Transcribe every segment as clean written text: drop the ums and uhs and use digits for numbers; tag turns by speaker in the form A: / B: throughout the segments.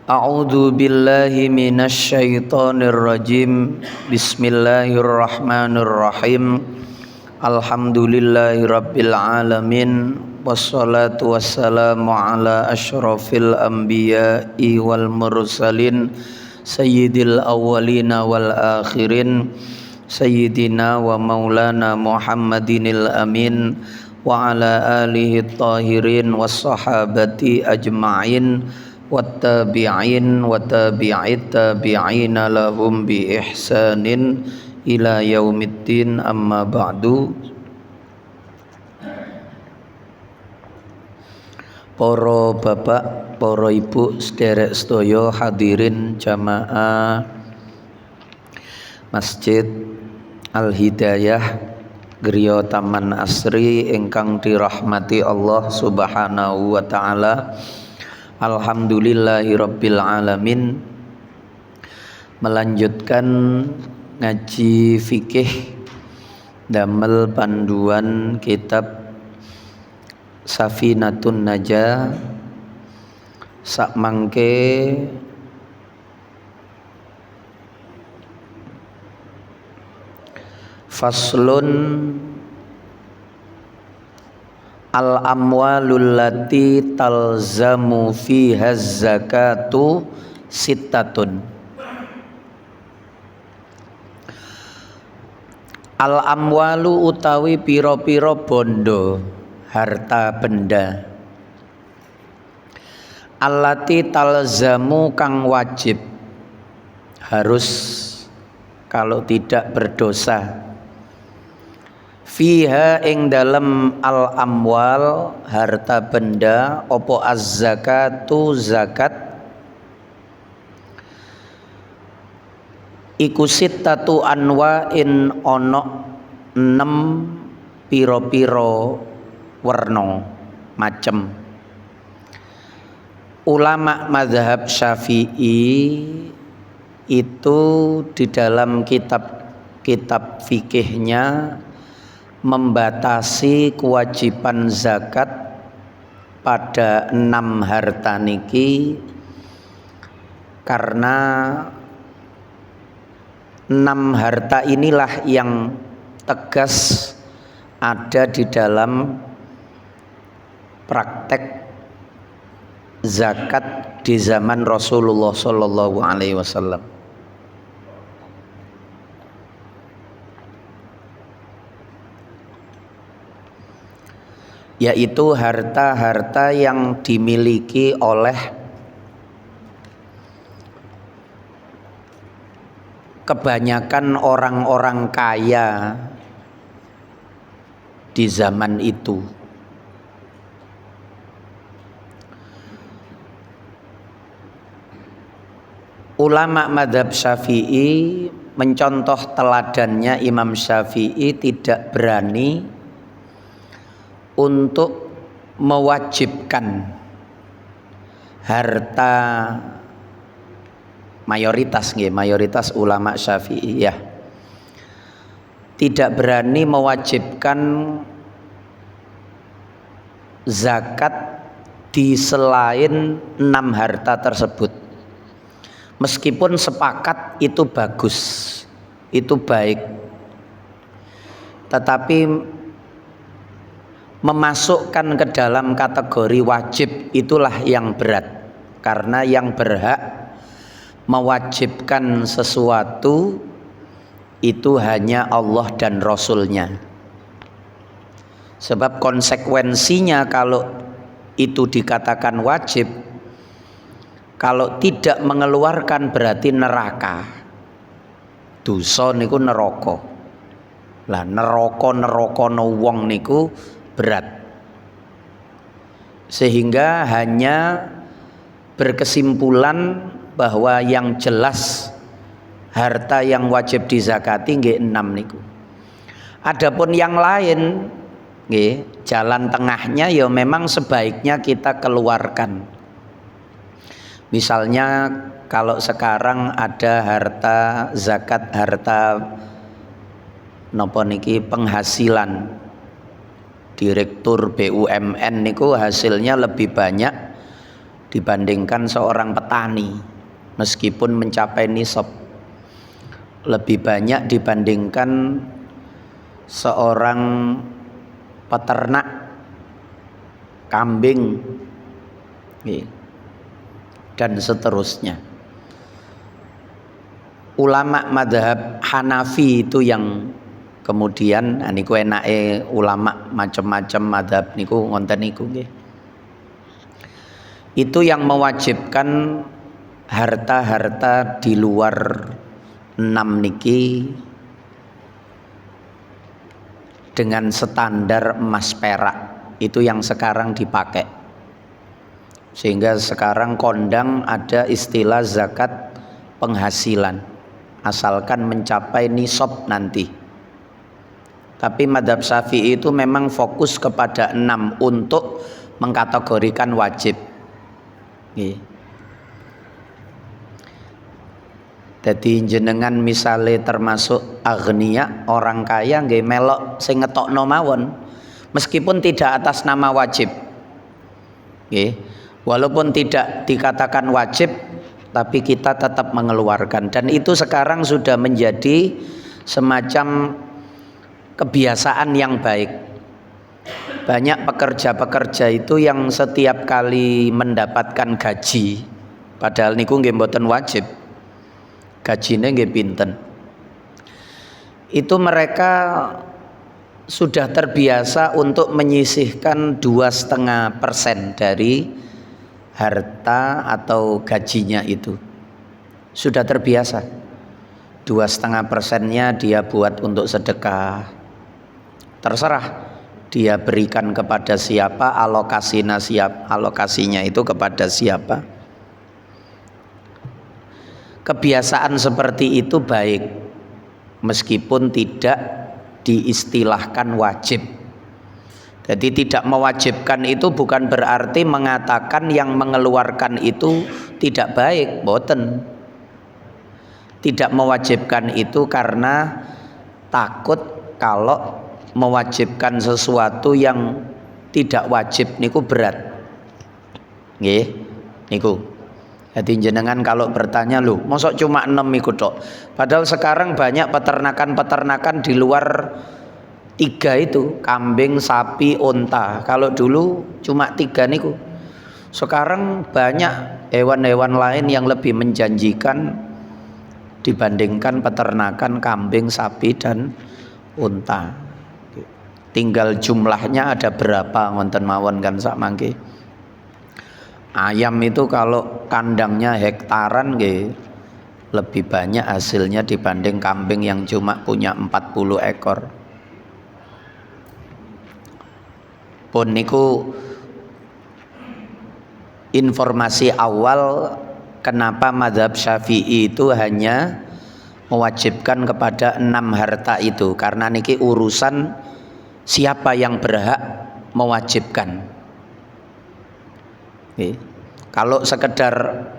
A: A'udzu billahi minasy syaithanir rajim. Bismillahirrahmanirrahim. Alhamdulillahirabbil alamin. Wassalatu wassalamu ala asyrafil anbiya'i wal mursalin sayyidil awwalina wal akhirin sayyidina wa maulana Muhammadinil amin wa ala alihi tahirin was sahabati ajma'in wattabi'in wa tabi'it tabi'ina lahum bi ihsanin ila yaumiddin, amma ba'du. Para bapak, para ibu, sederek sedaya hadirin jamaah Masjid Al-Hidayah Griya Taman Asri ingkang dirahmati Allah Subhanahu wa taala. Alhamdulillahirabbil alamin. Melanjutkan ngaji fikih damel panduan kitab Safinatun Najah. Sakmangke faslun al-amwalul lati talzamu fiha zakatu sittatun. Al-amwalu utawi pira-pira bondo, harta benda. Allati talzamu kang wajib, harus kalau tidak berdosa. Fiha ing dalem al amwal harta benda opo az-zakatu zakat iku sittatu anwa'in ono 6 piro-piro werna macem. Ulama mazhab Syafi'i itu di dalam kitab-kitab fikihnya membatasi kewajiban zakat pada 6 harta niki karena 6 harta inilah yang tegas ada di dalam praktek zakat di zaman Rasulullah Sallallahu Alaihi Wasallam. Yaitu harta-harta yang dimiliki oleh kebanyakan orang-orang kaya di zaman itu. Ulama madhab Syafi'i mencontoh teladannya Imam Syafi'i tidak berani untuk mewajibkan harta mayoritas ulama Syafi'i ya, tidak berani mewajibkan zakat di selain 6 harta tersebut. Meskipun sepakat itu bagus, itu baik, tetapi memasukkan ke dalam kategori wajib itulah yang berat, karena yang berhak mewajibkan sesuatu itu hanya Allah dan Rasulnya. Sebab konsekuensinya kalau itu dikatakan wajib, kalau tidak mengeluarkan berarti neraka. Dosa niku neraka. Lah neraka wong niku berat, sehingga hanya berkesimpulan bahwa yang jelas harta yang wajib dizakati nggih 6 niku. Adapun yang lain nggih, jalan tengahnya ya memang sebaiknya kita keluarkan. Misalnya kalau sekarang ada harta zakat, harta napa niki penghasilan direktur BUMN niku hasilnya lebih banyak dibandingkan seorang petani meskipun mencapai nisab, lebih banyak dibandingkan seorang peternak kambing dan seterusnya. Ulama madhab Hanafi itu yang kemudian niku enake ulama macam-macam madhab niku ngonten niku nggih. Itu yang mewajibkan harta-harta di luar 6 niki dengan standar emas perak, itu yang sekarang dipakai. Sehingga sekarang kondang ada istilah zakat penghasilan asalkan mencapai nisab nanti. Tapi madhab Syafi'i itu memang fokus kepada 6 untuk mengkategorikan wajib. Jadi jenengan misale termasuk agniya, orang kaya nggih melok sing ngetokno mawon meskipun tidak atas nama wajib. Walaupun tidak dikatakan wajib tapi kita tetap mengeluarkan, dan itu sekarang sudah menjadi semacam kebiasaan yang baik. Banyak pekerja-pekerja itu yang setiap kali mendapatkan gaji, padahal niku nggih mboten wajib, gajine nggih pinten, itu mereka sudah terbiasa untuk menyisihkan 2,5% dari harta atau gajinya itu. Sudah terbiasa 2,5%-nya dia buat untuk sedekah, terserah dia berikan kepada siapa, alokasinya itu kepada siapa. Kebiasaan seperti itu baik meskipun tidak diistilahkan wajib. Jadi tidak mewajibkan itu bukan berarti mengatakan yang mengeluarkan itu tidak baik, boten. Tidak mewajibkan itu karena takut kalau mewajibkan sesuatu yang tidak wajib niku berat. Nggih, niku. Jadi jenengan kalau bertanya, loh mosok cuma 6 iku tok. Padahal sekarang banyak peternakan-peternakan di luar 3 itu, kambing, sapi, unta. Kalau dulu cuma 3 niku. Sekarang banyak hewan-hewan lain yang lebih menjanjikan dibandingkan peternakan kambing, sapi dan unta. Tinggal jumlahnya ada berapa ngonten mawon kan sak mangke. Ayam itu kalau kandangnya hektaran nggih lebih banyak hasilnya dibanding kambing yang cuma punya 40 ekor. Pun niku informasi awal kenapa mazhab Syafi'i itu hanya mewajibkan kepada 6 harta itu, karena niki urusan siapa yang berhak mewajibkan. Kalau sekedar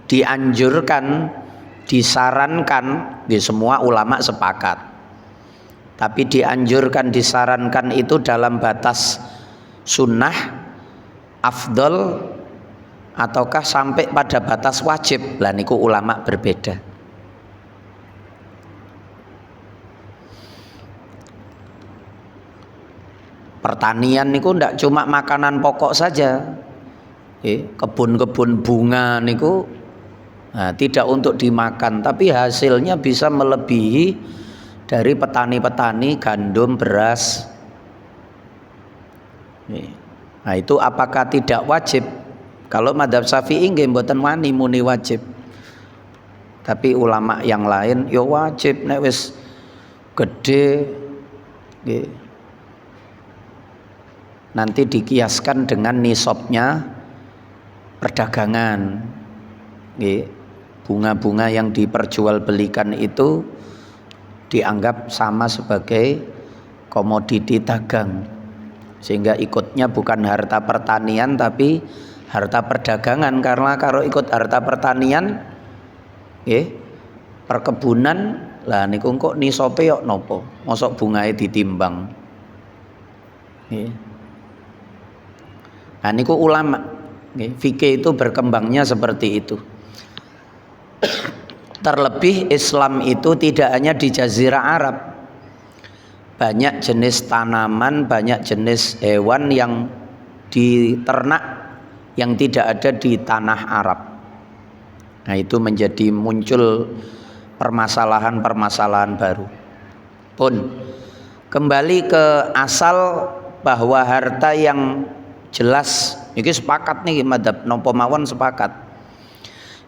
A: dianjurkan, disarankan, semua ulama sepakat. Tapi dianjurkan, disarankan itu dalam batas sunnah, afdol, ataukah sampai pada batas wajib, lah niku ulama berbeda. Pertanian niku ndak cuma makanan pokok saja. Kebun-kebun bunga niku tidak untuk dimakan, tapi hasilnya bisa melebihi dari petani-petani gandum, beras. Nah itu apakah tidak wajib? Kalau madzhab Syafi'i nggih mboten wani muni wajib. Tapi ulama yang lain ya wajib nek wis gede nggih. Nanti dikiaskan dengan nisabnya perdagangan. Bunga-bunga yang diperjualbelikan itu dianggap sama sebagai komoditi dagang, sehingga ikutnya bukan harta pertanian tapi harta perdagangan. Karena kalau ikut harta pertanian perkebunan lah niku kok nisabe yo nopo, mosok bungae ditimbang. Nah niku ulama Fikih itu berkembangnya seperti itu. Terlebih Islam itu tidak hanya di Jazirah Arab. Banyak jenis tanaman, banyak jenis hewan yang diternak yang tidak ada di tanah Arab. Nah, itu menjadi muncul permasalahan-permasalahan baru. Pun kembali ke asal bahwa harta yang jelas, ini sepakat nih madhab nopo mawon sepakat.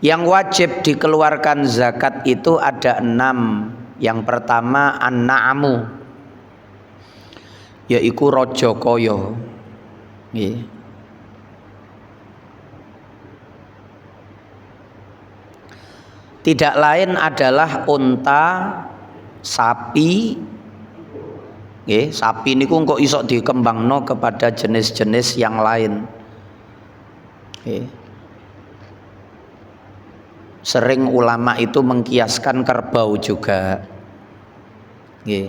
A: Yang wajib dikeluarkan zakat itu ada 6. Yang pertama an-na'amu, yaiku raja kaya. Nggih. Tidak lain adalah unta, sapi. Nggih, sapi niku kok iso dikembangno kepada jenis-jenis yang lain. Nggih. Sering ulama itu mengkiaskan kerbau juga. Nggih.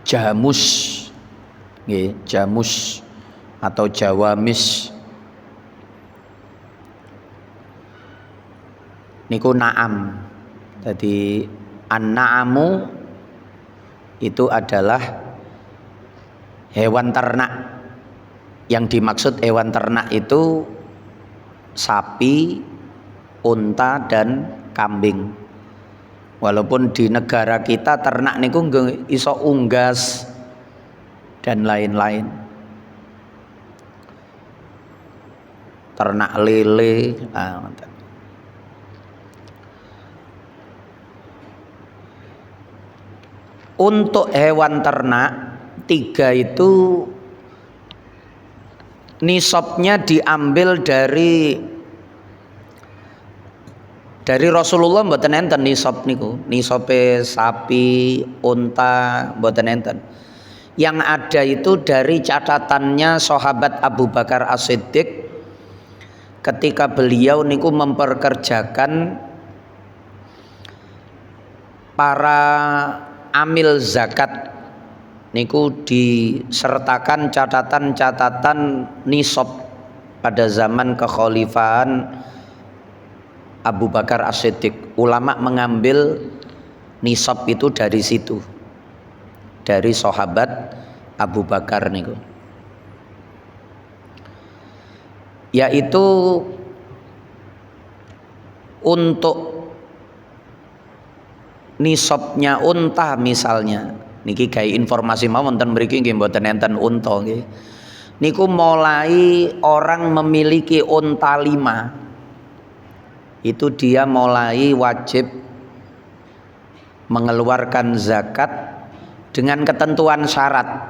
A: Jamus. Nggih, jamus atau jawamis. Niku na'am. Jadi an-na'amu itu adalah hewan ternak. Yang dimaksud hewan ternak itu sapi, unta dan kambing. Walaupun di negara kita ternak niku iso unggas dan lain-lain. Ternak lele. Untuk hewan ternak 3 itu nisabnya diambil dari Rasulullah mboten enten nisab niku. Nisabe sapi, unta mboten enten. Yang ada itu dari catatannya sahabat Abu Bakar As-Siddiq ketika beliau niku memperkerjakan para amil zakat niku disertakan catatan-catatan nisab pada zaman kekhalifahan Abu Bakar As-Siddiq. Ulama mengambil nisab itu dari situ, dari sahabat Abu Bakar niku, yaitu untuk nisabnya unta misalnya. Niki gawe informasi mawon wonten mriki nggih mboten enten unta nggih. Niku mulai orang memiliki unta 5 itu dia mulai wajib mengeluarkan zakat dengan ketentuan syarat.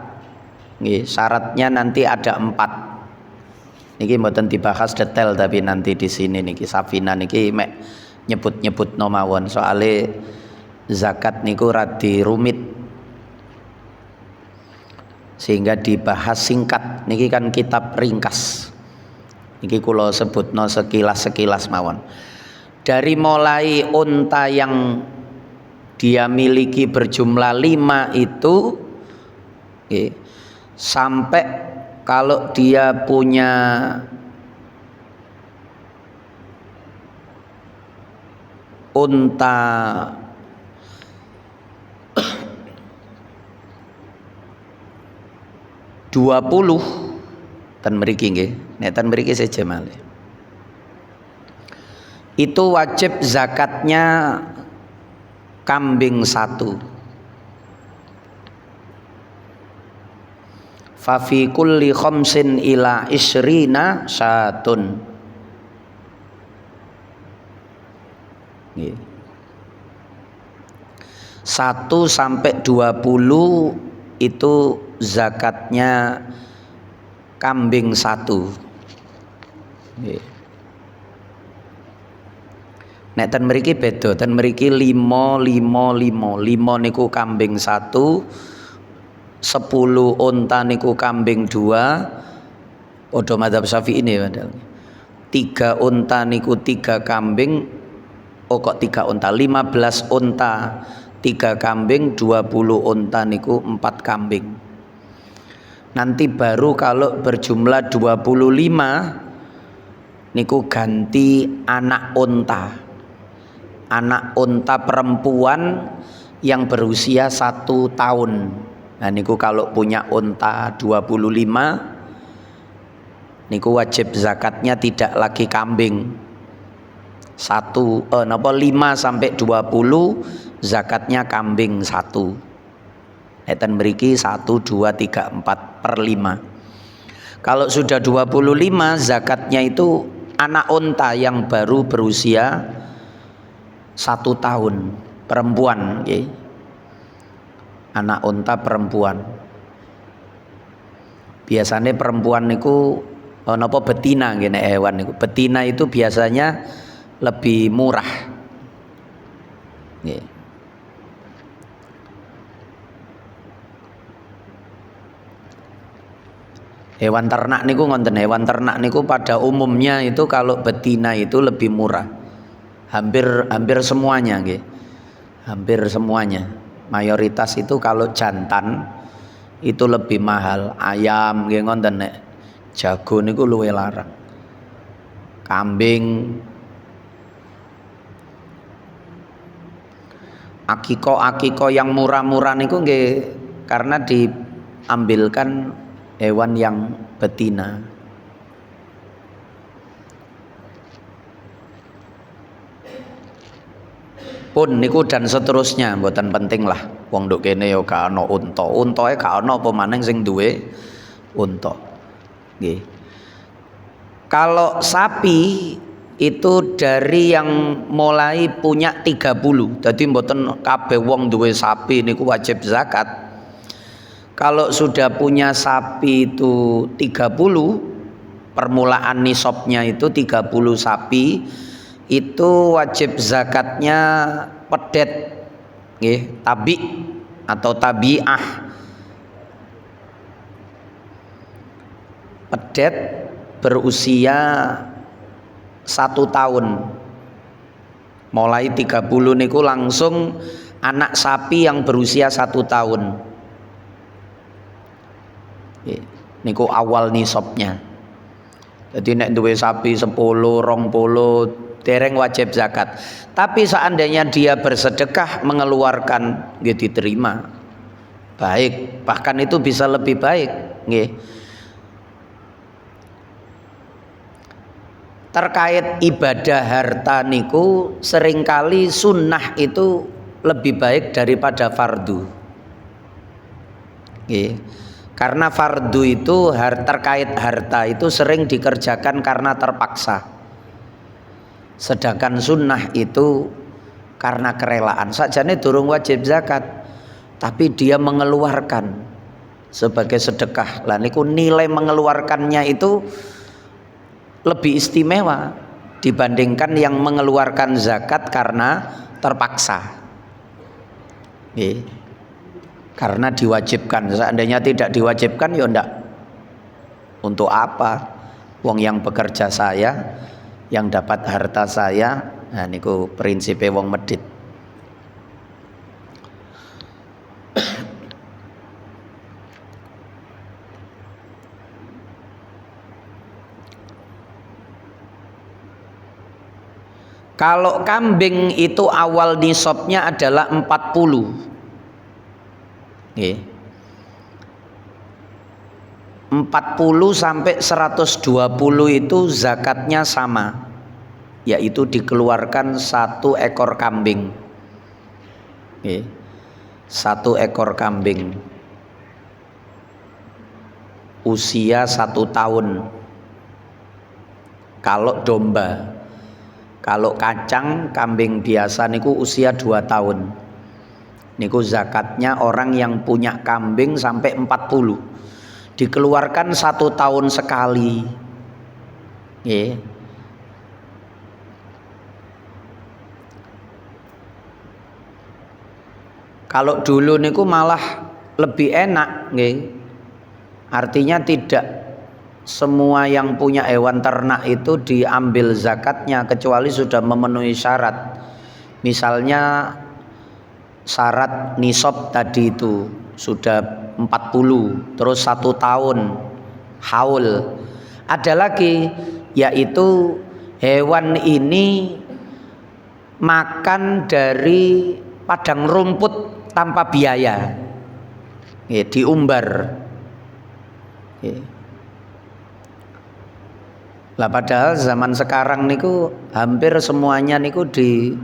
A: Nggih, syaratnya nanti ada 4. Niki mboten dibahas detail tapi nanti di sini niki Safina niki mek nyebut-nyebut no mawon soale zakat niku radi rumit sehingga dibahas singkat. Niki kan kitab ringkas. Niki kula sebutno sekilas mawon. Dari mulai unta yang dia miliki berjumlah 5 itu sampai kalau dia punya unta 20 ten mriki nggih, nek ten mriki seje malih. Itu wajib zakatnya kambing 1. Fa fi kulli khamsin ila isrina syatun. Nggih. 1 sampai 20 itu zakatnya kambing 1. Nggih. Nek ten mriki beda, ten mriki 5 niku kambing 1, 10 unta niku kambing 2. Padha madzhab Syafi'i ini padahal. 3 unta niku 3 kambing. Oh kok 3 unta? 15 unta 3 kambing, 20 unta niku 4 kambing. Nanti baru kalau berjumlah 25 niku ganti anak unta. Anak unta perempuan yang berusia 1 tahun. Nah niku kalau punya unta 25 niku wajib zakatnya tidak lagi kambing. 5 sampai 20 zakatnya kambing 1. Eten mriki 1 2 3 4 per 5. Kalau sudah 25 zakatnya itu anak unta yang baru berusia 1 tahun perempuan, okay. Anak unta perempuan. Biasanya perempuan niku napa betina ngene hewan niku. Betina itu biasanya lebih murah. Okay. Hewan ternak niku ngonten, hewan ternak niku pada umumnya itu kalau betina itu lebih murah. Hampir semuanya nggih. Hampir semuanya. Mayoritas itu kalau jantan itu lebih mahal. Ayam nggih ngonten nek. Jago niku luwih larang. Kambing, akiko yang murah-murah niku nggih karena diambilkan hewan yang betina. Pun niku dan seterusnya mboten penting lah. Wong nduk kene ya gak ana unta. Untae gak ana apa maning sing duwe unta. Nggih. Kalau sapi itu dari yang mulai punya 30. Jadi mboten kabeh wong duwe sapi niku wajib zakat. Kalau sudah punya sapi itu 30, permulaan nisabnya itu 30 sapi, itu wajib zakatnya pedet, tabi atau tabiah. Pedet berusia 1 tahun. Mulai 30 niku langsung anak sapi yang berusia 1 tahun. Niku awal nisabnya. Jadi nek duwe sapi 10, 20 dereng wajib zakat. Tapi seandainya dia bersedekah mengeluarkan nggih diterima. Baik, bahkan itu bisa lebih baik, nggih. Terkait ibadah harta niku seringkali sunnah itu lebih baik daripada fardu. Nggih. Karena fardu itu terkait harta itu sering dikerjakan karena terpaksa. Sedangkan sunnah itu karena kerelaan. Sakjane durung wajib zakat, tapi dia mengeluarkan sebagai sedekah. Lah niku nilai mengeluarkannya itu lebih istimewa dibandingkan yang mengeluarkan zakat karena terpaksa. Karena diwajibkan. Seandainya tidak diwajibkan ya ndak. Untuk apa? Wong yang bekerja saya, yang dapat harta saya. Nah niku prinsipe wong medit. Kalau kambing itu awal nisabnya adalah 40. 40 sampai 120 itu zakatnya sama, yaitu dikeluarkan 1 ekor kambing. 1 ekor kambing usia 1 tahun. Kalau domba, kalau kacang kambing biasa niku usia 2 tahun. Niku zakatnya orang yang punya kambing sampai 40. Dikeluarkan 1 tahun sekali. Kalau dulu niku malah lebih enak, artinya tidak semua yang punya hewan ternak itu diambil zakatnya kecuali sudah memenuhi syarat. Misalnya syarat nisab tadi itu sudah 40, terus 1 tahun haul. Ada lagi yaitu hewan ini makan dari padang rumput tanpa biaya, diumbar. Lah padahal zaman sekarang niku hampir semuanya niku diberi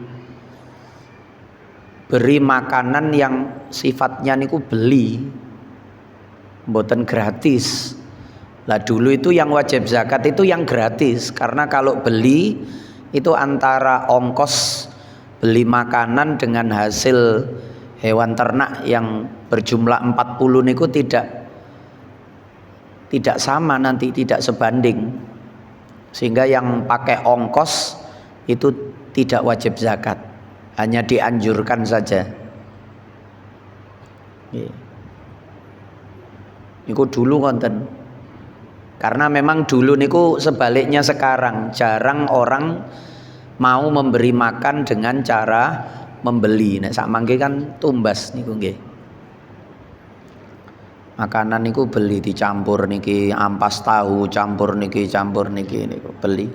A: makanan yang sifatnya niku beli, mboten gratis. Lah dulu itu yang wajib zakat itu yang gratis, karena kalau beli itu antara ongkos beli makanan dengan hasil hewan ternak yang berjumlah 40 niku tidak sama, nanti tidak sebanding, sehingga yang pakai ongkos itu tidak wajib zakat, hanya dianjurkan saja. Niku dulu konten. Karena memang dulu niku sebaliknya sekarang, jarang orang mau memberi makan dengan cara membeli. Nek sak mangke kan tumbas niku nggih. Makanan niku beli dicampur niki ampas tahu, campur niki niku beli.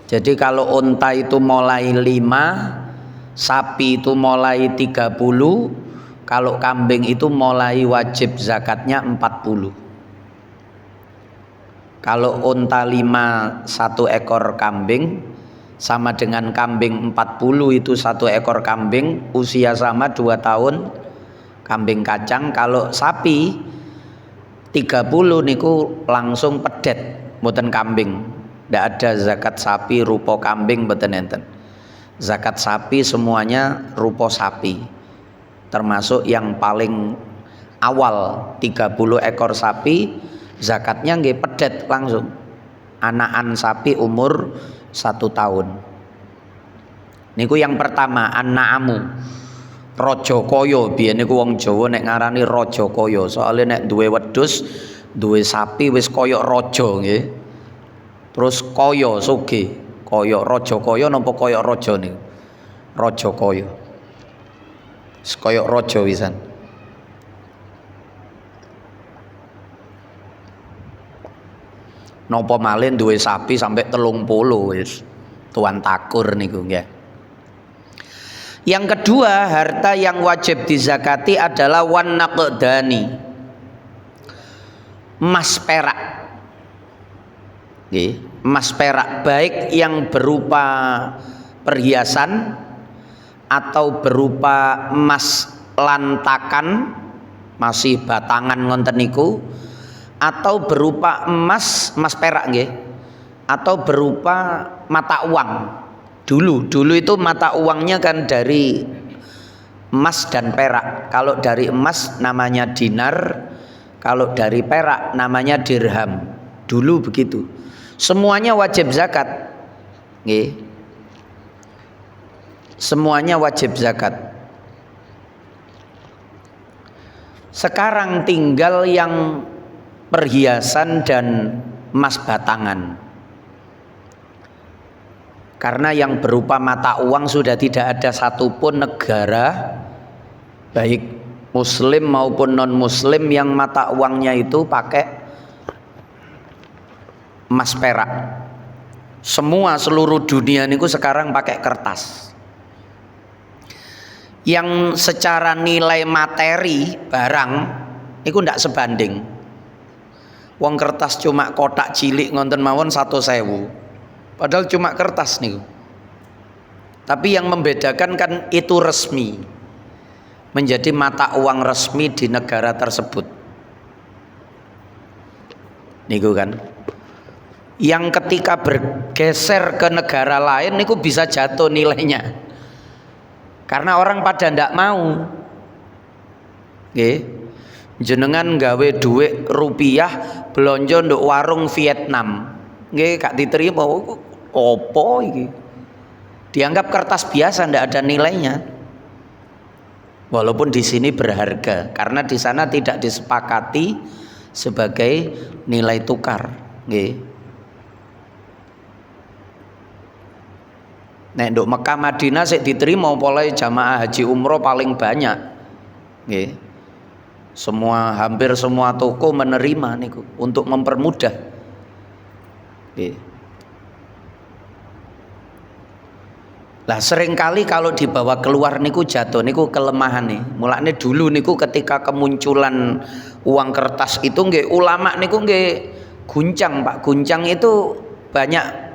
A: Jadi kalau unta itu mulai 5, sapi itu mulai 30, kalau kambing itu mulai wajib zakatnya 40. Kalau unta 5 1 ekor kambing, sama dengan kambing 40 itu 1 ekor kambing, usia sama 2 tahun kambing kacang. Kalau sapi 30 niku langsung pedet, mboten kambing. Ndak ada zakat sapi rupa kambing, mboten enten. Zakat sapi semuanya rupa sapi, termasuk yang paling awal 30 ekor sapi zakatnya nggih pedet langsung, anakan sapi umur 1 tahun. Niku yang pertama, an'amu raja kaya. Biyen niku wong Jawa nek ngarani raja kaya, soalnya nek duwe wedhus, duwe sapi wis kaya raja nggih. Terus kaya sugih. Kaya raja kaya napa kaya raja niku? Raja kaya. Kaya raja wisan. Napa malih duwe sapi sampai 30 wis tuan takur niku nggih. Yang kedua, harta yang wajib dizakati adalah wan naqdani. Emas perak. Nggih. Emas perak, baik yang berupa perhiasan atau berupa emas lantakan masih batangan ngonten niku, atau berupa emas perak nggih, atau berupa mata uang. Dulu itu mata uangnya kan dari emas dan perak. Kalau dari emas namanya dinar, kalau dari perak namanya dirham. Dulu begitu. Semuanya wajib zakat, nggih. Semuanya wajib zakat. Sekarang tinggal yang perhiasan dan emas batangan. Karena yang berupa mata uang sudah tidak ada satupun negara, baik muslim maupun non muslim, yang mata uangnya itu pakai emas perak. Semua seluruh dunia niku sekarang pakai kertas. Yang secara nilai materi barang niku ndak sebanding. Wong kertas cuma kotak cilik ngonten mawon 1.000. Padahal cuma kertas niku. Tapi yang membedakan kan itu resmi. Menjadi mata uang resmi di negara tersebut. Niku kan. Yang ketika bergeser ke negara lain niku bisa jatuh nilainya, karena orang pada ndak mau. Nggih, jenengan gawe duit rupiah belanja nduk warung Vietnam, nggih gak diterima. Opo iki? Dianggap kertas biasa, ndak ada nilainya. Walaupun di sini berharga, karena di sana tidak disepakati sebagai nilai tukar, nggih. Nek nduk Mekah Madinah sik diterima oleh jamaah haji umroh paling banyak. Nggih. Hampir semua toko menerima niku untuk mempermudah. Nggih. Lah seringkali kalau dibawa keluar niku jatuh niku kelemahan nih. Mulane dulu niku ketika kemunculan uang kertas itu nggih ulama niku nggih guncang Pak. Guncang itu banyak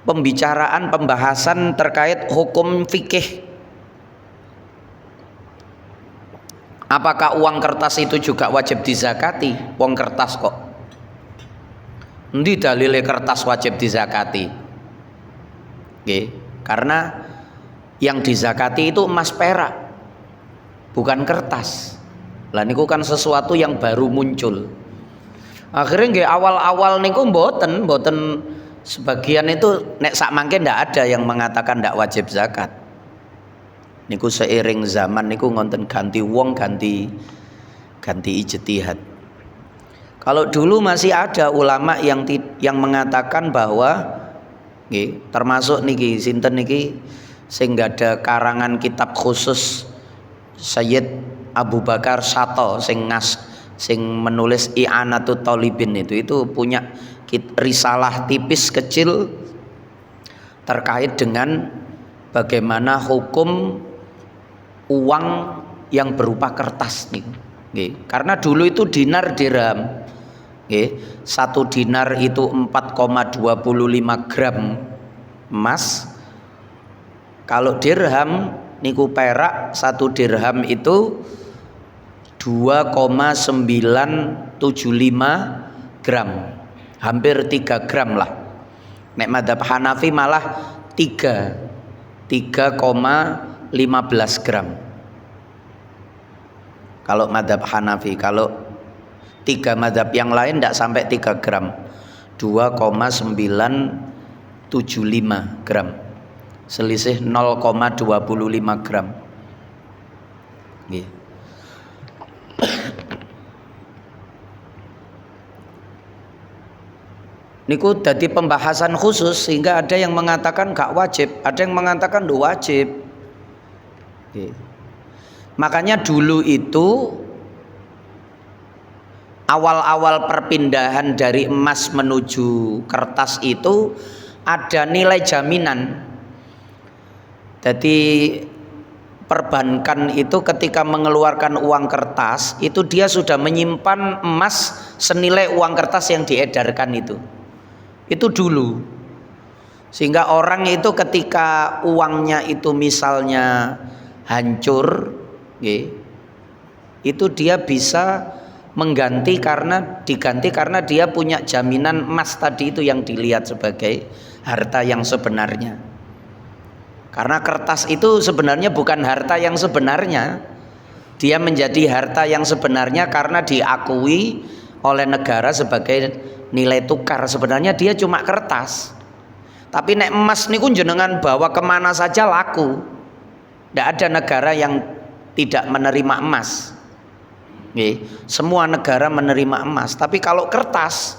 A: pembicaraan pembahasan terkait hukum fikih. Apakah uang kertas itu juga wajib dizakati? Uang kertas kok. Endi dalile kertas wajib dizakati? Nggih. Karena yang dizakati itu emas perak, bukan kertas. Lah niku kan sesuatu yang baru muncul. Akhirnya nggih awal-awal niku mboten sebagian itu nek sak mangke ndak ada yang mengatakan ndak wajib zakat. Niku seiring zaman niku ngonten ganti wong ganti ijtihad. Kalau dulu masih ada ulama yang mengatakan bahwa nggih, termasuk niki sinten niki sing ada karangan kitab khusus Sayyid Abu Bakar Sato sing menulis I'anatut Thalibin itu punya risalah tipis kecil terkait dengan bagaimana hukum uang yang berupa kertas nih. Nggih, karena dulu itu dinar dirham. Nggih, 1 dinar itu 4,25 gram emas. Kalau dirham niku perak 1 dirham itu 2,975 gram. Hampir 3 gram lah. Nek madzhab Hanafi malah 3,15 gram. Kalau madzhab Hanafi, kalau 3 madzhab yang lain tidak sampai 3 gram, 2,975 gram, selisih 0,25 gram. Niku dadi pembahasan khusus sehingga ada yang mengatakan gak wajib, ada yang mengatakan wajib. Makanya dulu itu awal-awal perpindahan dari emas menuju kertas itu ada nilai jaminan. Jadi perbankan itu ketika mengeluarkan uang kertas itu dia sudah menyimpan emas senilai uang kertas yang diedarkan itu dulu, sehingga orang itu ketika uangnya itu misalnya hancur, itu dia bisa diganti karena dia punya jaminan emas tadi itu yang dilihat sebagai harta yang sebenarnya. Karena kertas itu sebenarnya bukan harta yang sebenarnya, dia menjadi harta yang sebenarnya karena diakui oleh negara sebagai nilai tukar. Sebenarnya dia cuma kertas. Tapi nek emas niku jenengan bawa kemana saja laku. Tidak ada negara yang tidak menerima emas. Semua negara menerima emas, tapi kalau kertas,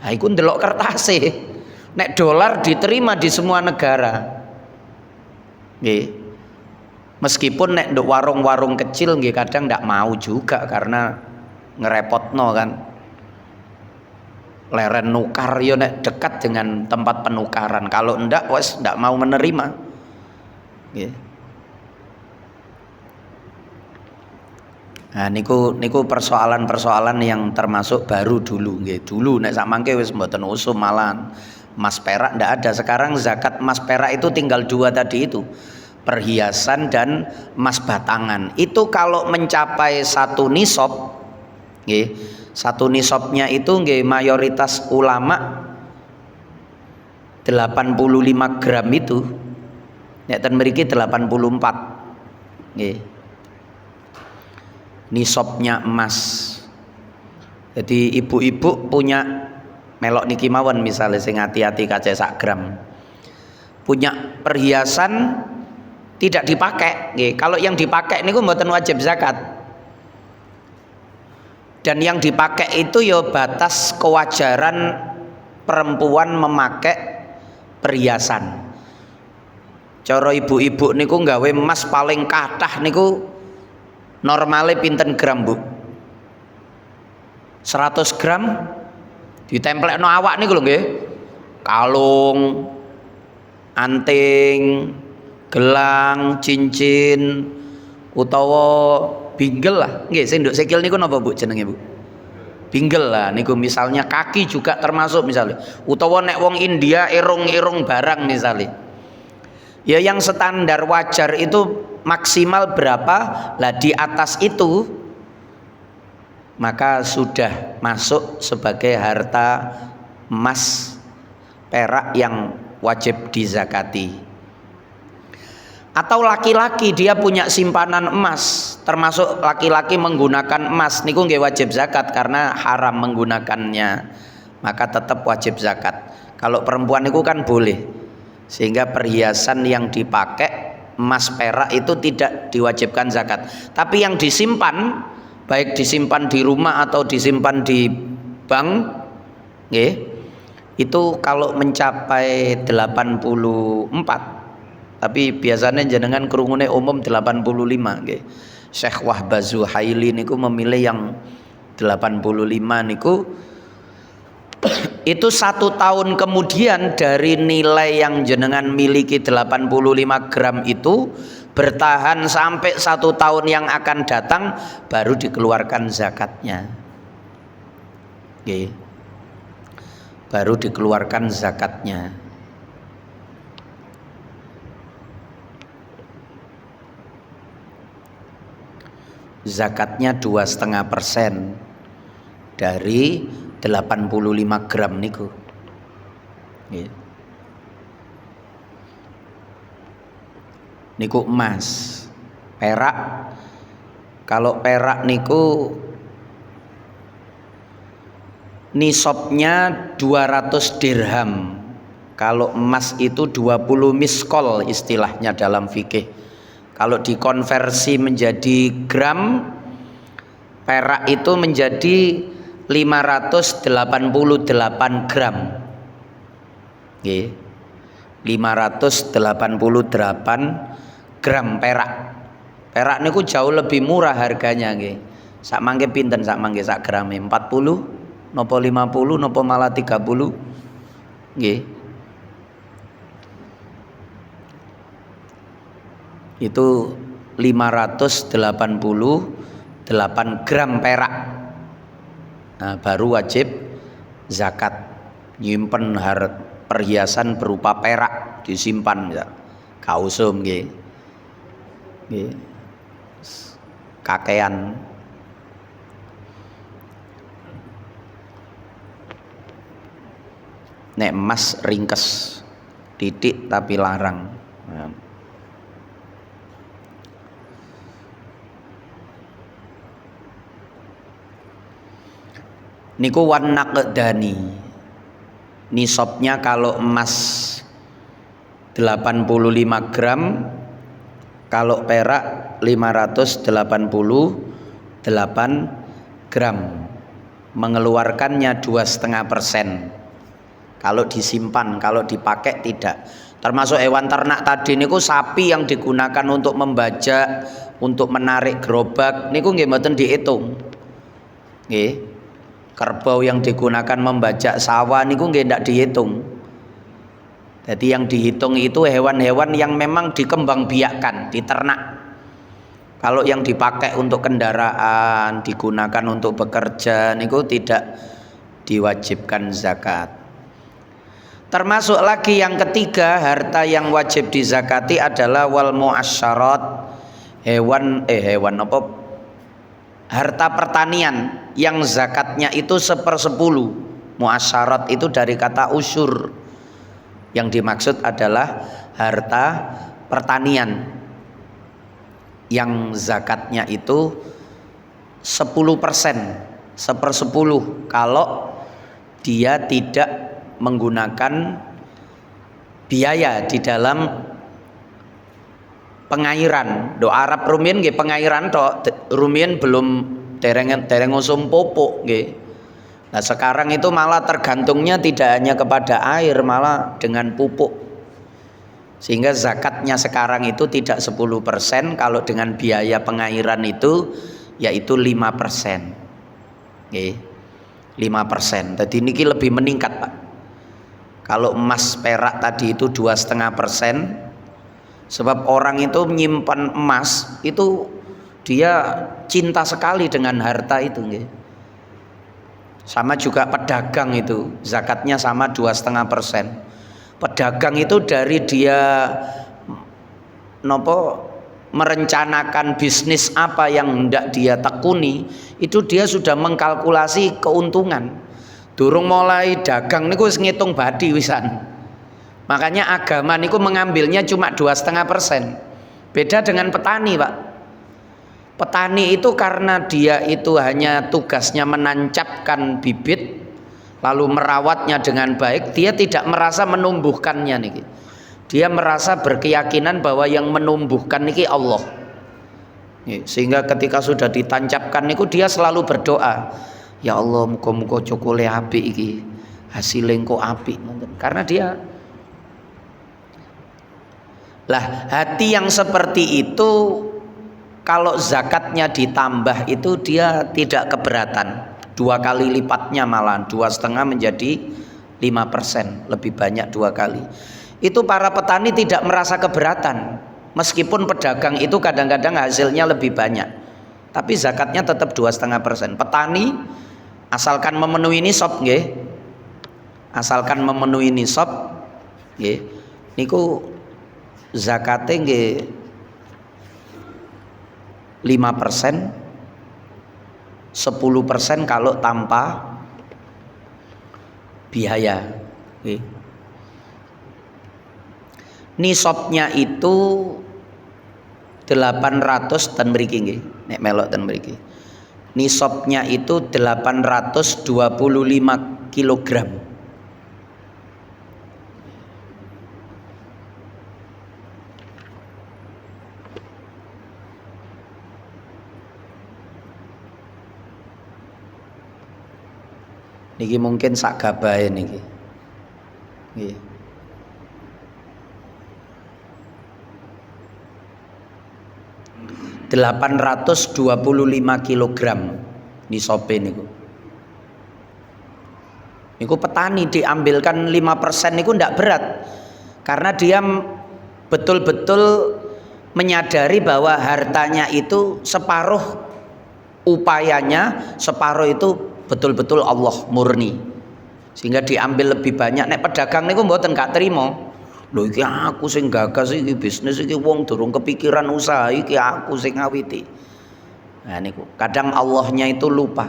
A: iku ndelok kertase. Nek dolar diterima di semua negara. Meskipun nek nduk warung-warung kecil kadang ndak mau juga karena ngerepotno kan. Leren nukar yo nek dekat dengan tempat penukaran. Kalau ndak wes ndak mau menerima. Nah niku persoalan-persoalan yang termasuk baru dulu nggih. Dulu nek samangke wis mboten usum malahan. Emas perak ndak ada. Sekarang zakat emas perak itu tinggal 2 tadi itu. Perhiasan dan emas batangan. Itu kalau mencapai 1 nisab nggih. 1 nisabnya itu nggih mayoritas ulama 85 gram itu. Nek ten mriki 84. Nggih. Nisabnya emas. Jadi ibu-ibu punya melok niki mawon misalnya sing hati-hati kace sak gram. Punya perhiasan tidak dipakai. Kalau yang dipakai niku mboten wajib zakat. Dan yang dipakai itu ya batas kewajaran perempuan memakai perhiasan. Cara ibu-ibu niku nggawe emas paling kathah niku normale pinten gram, Bu? 100 gram ditemplekno awak niku lho nggih. Kalung, anting, gelang, cincin utawa binggel lah. Nggih, sing nduk sikil niku napa Bu jenenge, Bu? Binggel lah niku, misalnya kaki juga termasuk misalnya. Utawa nek wong India irung-irung barang misalnya. Ya yang standar wajar itu maksimal berapa? Lah di atas itu maka sudah masuk sebagai harta emas perak yang wajib dizakati. Atau laki-laki dia punya simpanan emas, termasuk laki-laki menggunakan emas niku nggih wajib zakat karena haram menggunakannya, maka tetap wajib zakat. Kalau perempuan niku kan boleh, sehingga perhiasan yang dipakai emas perak itu tidak diwajibkan zakat. Tapi yang disimpan, baik disimpan di rumah atau disimpan di bank, nggih, itu kalau mencapai 84, tapi biasanya jenengan kerungune umum 85 nggih. Syekh Wahbah Zuhaili niku memilih yang 85 niku. Itu 1 tahun kemudian dari nilai yang jenengan miliki 85 gram itu bertahan sampai 1 tahun yang akan datang baru dikeluarkan zakatnya. Oke. Baru dikeluarkan zakatnya. Zakatnya 2,5% dari 85 gram niku. Niku emas, perak. Kalau perak niku nisabnya 200 dirham. Kalau emas itu 20 miskol istilahnya dalam fikih. Kalau dikonversi menjadi gram, perak itu menjadi 588 gram. Nggih. 588 gram perak. Perak niku jauh lebih murah harganya nggih. Sak mangke pinten sak mangke sak grame? 40 napa 50 napa malah 30? Nggih. Itu 588 gram perak. Nah, baru wajib zakat. Nyimpen perhiasan berupa perak disimpan ya. Kausum nggih. Nggih. Kakean. Nek emas ringkes titik tapi larang. Nah. Niku warna kedani. Nisabnya kalau emas 85 gram, kalau perak 588 gram. Mengeluarkannya 2,5%. Kalau disimpan, kalau dipakai tidak. Termasuk hewan ternak tadi niku sapi yang digunakan untuk membajak, untuk menarik gerobak niku nggih mboten dihitung. Nggih. Kerbau yang digunakan membajak sawah niku nggih ndak dihitung. Jadi yang dihitung itu hewan-hewan yang memang dikembangbiakkan, diternak. Kalau yang dipakai untuk kendaraan, digunakan untuk bekerja niku tidak diwajibkan zakat. Termasuk lagi yang ketiga, harta yang wajib dizakati adalah wal muasyarat, hewan apa? Harta pertanian yang zakatnya itu 1/10. Muasyarat itu dari kata usyur. Yang dimaksud adalah harta pertanian yang zakatnya itu 10%, 1/10 kalau dia tidak menggunakan biaya di dalam pengairan. Do Arab rumiyin nggih pengairan tok, rumiyin belum dereng usum pupuk nggih. Nah, sekarang itu malah tergantungnya tidak hanya kepada air, malah dengan pupuk. Sehingga zakatnya sekarang itu tidak 10%, kalau dengan biaya pengairan itu yaitu 5%. Nggih. 5%. Jadi niki lebih meningkat, Pak. Kalau emas perak tadi itu 2,5%, sebab orang itu menyimpan emas itu dia cinta sekali dengan harta itu, nggih. Sama juga pedagang itu zakatnya sama 2,5%. Pedagang itu dari dia merencanakan bisnis apa yang hendak dia tekuni, itu dia sudah mengkalkulasi keuntungan. Durung mulai dagang niku wis ngitung badi wisan. Makanya agama niku mengambilnya cuma 2,5%. Beda dengan petani, Pak. Petani itu karena dia itu hanya tugasnya menancapkan bibit lalu merawatnya dengan baik, dia tidak merasa menumbuhkannya niki. Dia merasa berkeyakinan bahwa yang menumbuhkan niki Allah. Sehingga ketika sudah ditancapkan niku dia selalu berdoa, ya Allah muga-muga cukule apik iki, hasilnya engko apik. Karena dia lah, hati yang seperti itu kalau zakatnya ditambah itu dia tidak keberatan. 2 kali lipatnya malahan, 2,5 menjadi 5%, lebih banyak 2 kali. Itu para petani tidak merasa keberatan, meskipun pedagang itu kadang-kadang hasilnya lebih banyak, tapi zakatnya tetap 2,5%. Petani asalkan memenuhi nisab, nggih, asalkan memenuhi nisab, nggih, niku zakatnya nggih 5%. 10% kalau tanpa biaya. Nisabnya itu 800 ten mriki nggih, nek melok ten mriki. Nisabnya itu 825 kilogram. Niki mungkin sak gabahe niki. Nggih. ...825 kilogram nisobe niku. Niku petani diambilkan 5% niku ndak berat. Karena dia betul-betul menyadari bahwa hartanya itu separuh upayanya, separuh itu betul-betul Allah murni, sehingga diambil lebih banyak. Nek pedagang niku mboten gak trimo. Lho iki aku sing gagas iki bisnis iki, wong durung kepikiran usaha iki aku sing ngawiti. Nah niku kadang Allahnya itu lupa.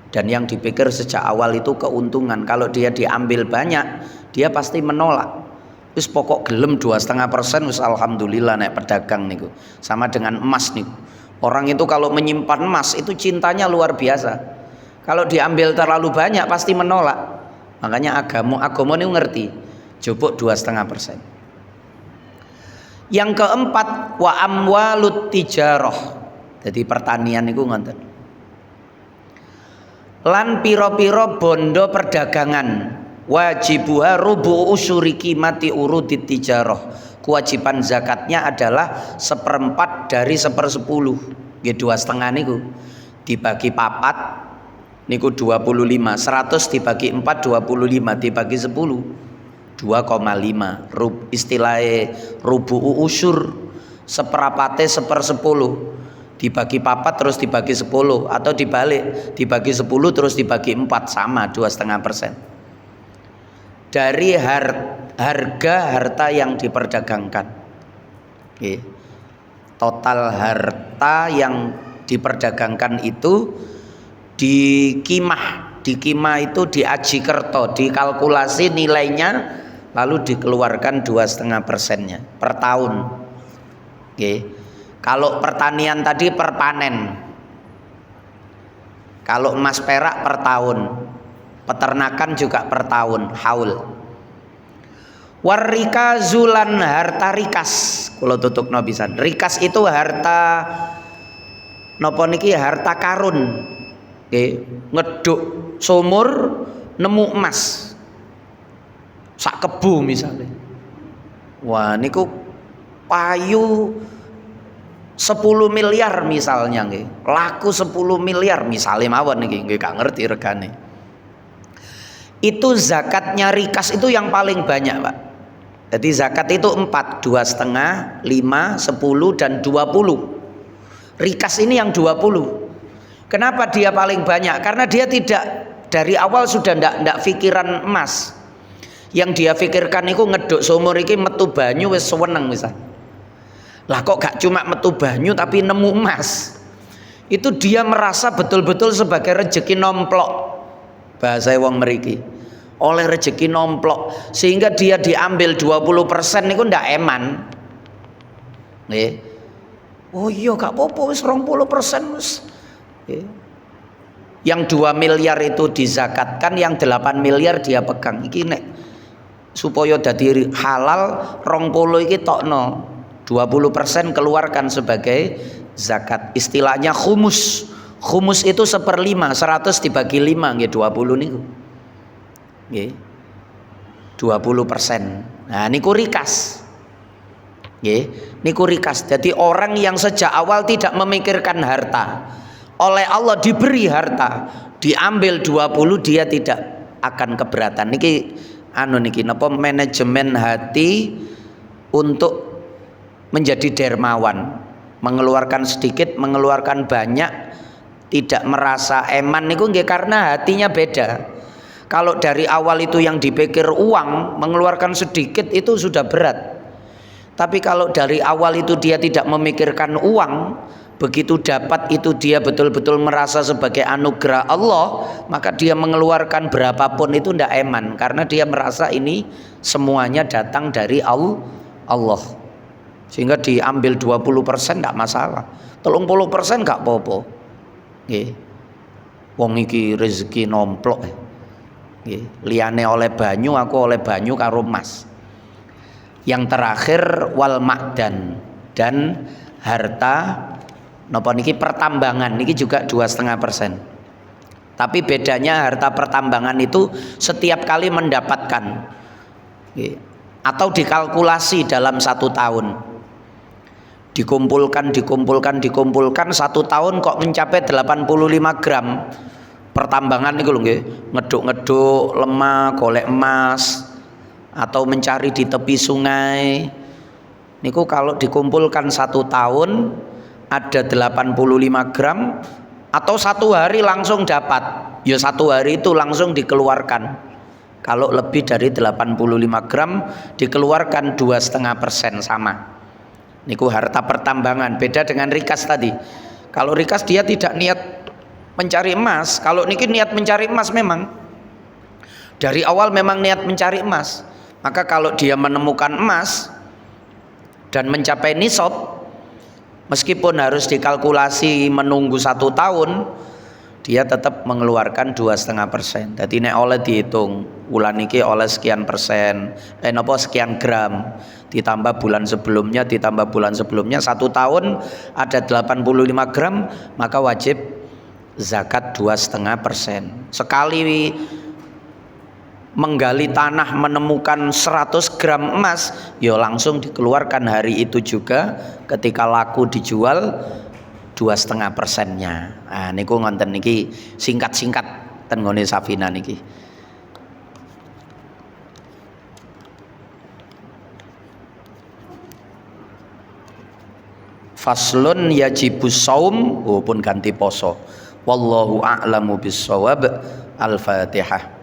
A: Dan yang dipikir sejak awal itu keuntungan. Kalau dia diambil banyak, dia pasti menolak. Wis pokok gelem 2,5% wis alhamdulillah nek pedagang niku. Sama dengan emas niku. Orang itu kalau menyimpan emas itu cintanya luar biasa. Kalau diambil terlalu banyak pasti menolak. Makanya agama ini ngerti, jupuk 2,5%. Yang keempat, wa amwalut tijarah. Jadi pertanian itu ngoten. Lan piro-piro bondo perdagangan, wajibuha rubu usuri kimati urudit tijarah. Kewajiban zakatnya adalah 1/4 dari 1/10. Ya 2,5 niku dibagi 4 niku 25. 100 dibagi 4 25, dibagi 10 2,5. Istilahnya rubu usur, seperapate 1/10 dibagi 4 terus dibagi 10, atau dibalik dibagi 10 terus dibagi 4, sama 2,5% dari harga harta yang diperdagangkan. Oke. Total harta yang diperdagangkan itu dikimah itu di Aji Kerto, dikalkulasi nilainya lalu dikeluarkan 2,5%-nya per tahun. Oke. Kalau pertanian tadi per panen, kalau emas perak per tahun, peternakan juga per tahun, haul. Warrika zulan harta rikas, kalau tutuk nobisan. Rikas itu harta nopo niki, harta karun. Oke, ngeduk sumur nemu emas. sak kebo misalnya. Wah niku payu 10 miliar misalnya nggih. Laku 10 miliar misalnya mawon niki nggih gak ngerti regane. Itu zakatnya rikas itu yang paling banyak, Pak. Jadi zakat itu 4, 2,5, 5, 10 dan 20. Rikas ini yang 20. Kenapa dia paling banyak? Karena dia tidak dari awal sudah ndak pikiran emas. Yang dia pikirkan itu ngeduk seumur iki metu banyu wis seneng misal. Lah kok gak cuma metu banyu tapi nemu emas. Itu dia merasa betul-betul sebagai rezeki nomplok. Bahasa wong mriki. Oleh rezeki nomplok sehingga dia diambil 20% niku ndak eman. Nggih. Oh iya gak apa-apa wis 20% wis. Yang 2 miliar itu dizakatkan, yang 8 miliar dia pegang. Iki nek supaya dadi halal 20 iki tokno 20% keluarkan sebagai zakat. Istilahnya khumus. Khumus itu 1/5, 100 dibagi 5 nggih 20 niku. Nggih. 20%. Nah niku rikas. Nggih, niku rikas. Jadi orang yang sejak awal tidak memikirkan harta. Oleh Allah diberi harta, diambil 20 dia tidak akan keberatan. Niki niki napa manajemen hati untuk menjadi dermawan, mengeluarkan sedikit, mengeluarkan banyak, tidak merasa eman niku nggih karena hatinya beda. Kalau dari awal itu yang dipikir uang, mengeluarkan sedikit itu sudah berat. Tapi kalau dari awal itu dia tidak memikirkan uang, begitu dapat itu dia betul-betul merasa sebagai anugerah Allah, maka dia mengeluarkan berapapun itu tidak eman karena dia merasa ini semuanya datang dari Allah. Sehingga diambil 20% tidak masalah, 30% nggak apa-apa. Nggih. Wong iki rezeki nomplok. Nggih, liyane oleh banyu, aku oleh banyu karo emas. Yang terakhir wal ma'dan, dan harta napa niki pertambangan niki juga 2,5%. Tapi bedanya harta pertambangan itu setiap kali mendapatkan atau dikalkulasi dalam 1 tahun. Dikumpulkan 1 tahun kok mencapai 85 gram. Pertambangan niku lho nggih, ngeduk-ngeduk lemah, golek emas atau mencari di tepi sungai. Niku kalau dikumpulkan 1 tahun ada 85 gram atau 1 hari langsung dapat, ya 1 hari itu langsung dikeluarkan. Kalau lebih dari 85 gram dikeluarkan 2,5% sama. Niku harta pertambangan, beda dengan rikas tadi. Kalau rikas dia tidak niat mencari emas, kalau niki niat mencari emas memang. Dari awal memang niat mencari emas. Maka kalau dia menemukan emas dan mencapai nisab, meskipun harus dikalkulasi menunggu 1 tahun, dia tetap mengeluarkan 2,5%. Jadi nek oleh dihitung bulan niki oleh sekian persen, sekian gram, ditambah bulan sebelumnya, 1 tahun ada 85 gram, maka wajib zakat 2,5%. Sekali menggali tanah menemukan 100 gram emas, ya langsung dikeluarkan hari itu juga ketika laku dijual 2,5%-nya. Nah niku ngonten niki singkat-singkat ten nggone Safina niki. Faslun yajibus saum, pun ganti poso. Wallahu a'lamu bissawab. Al-Fatihah.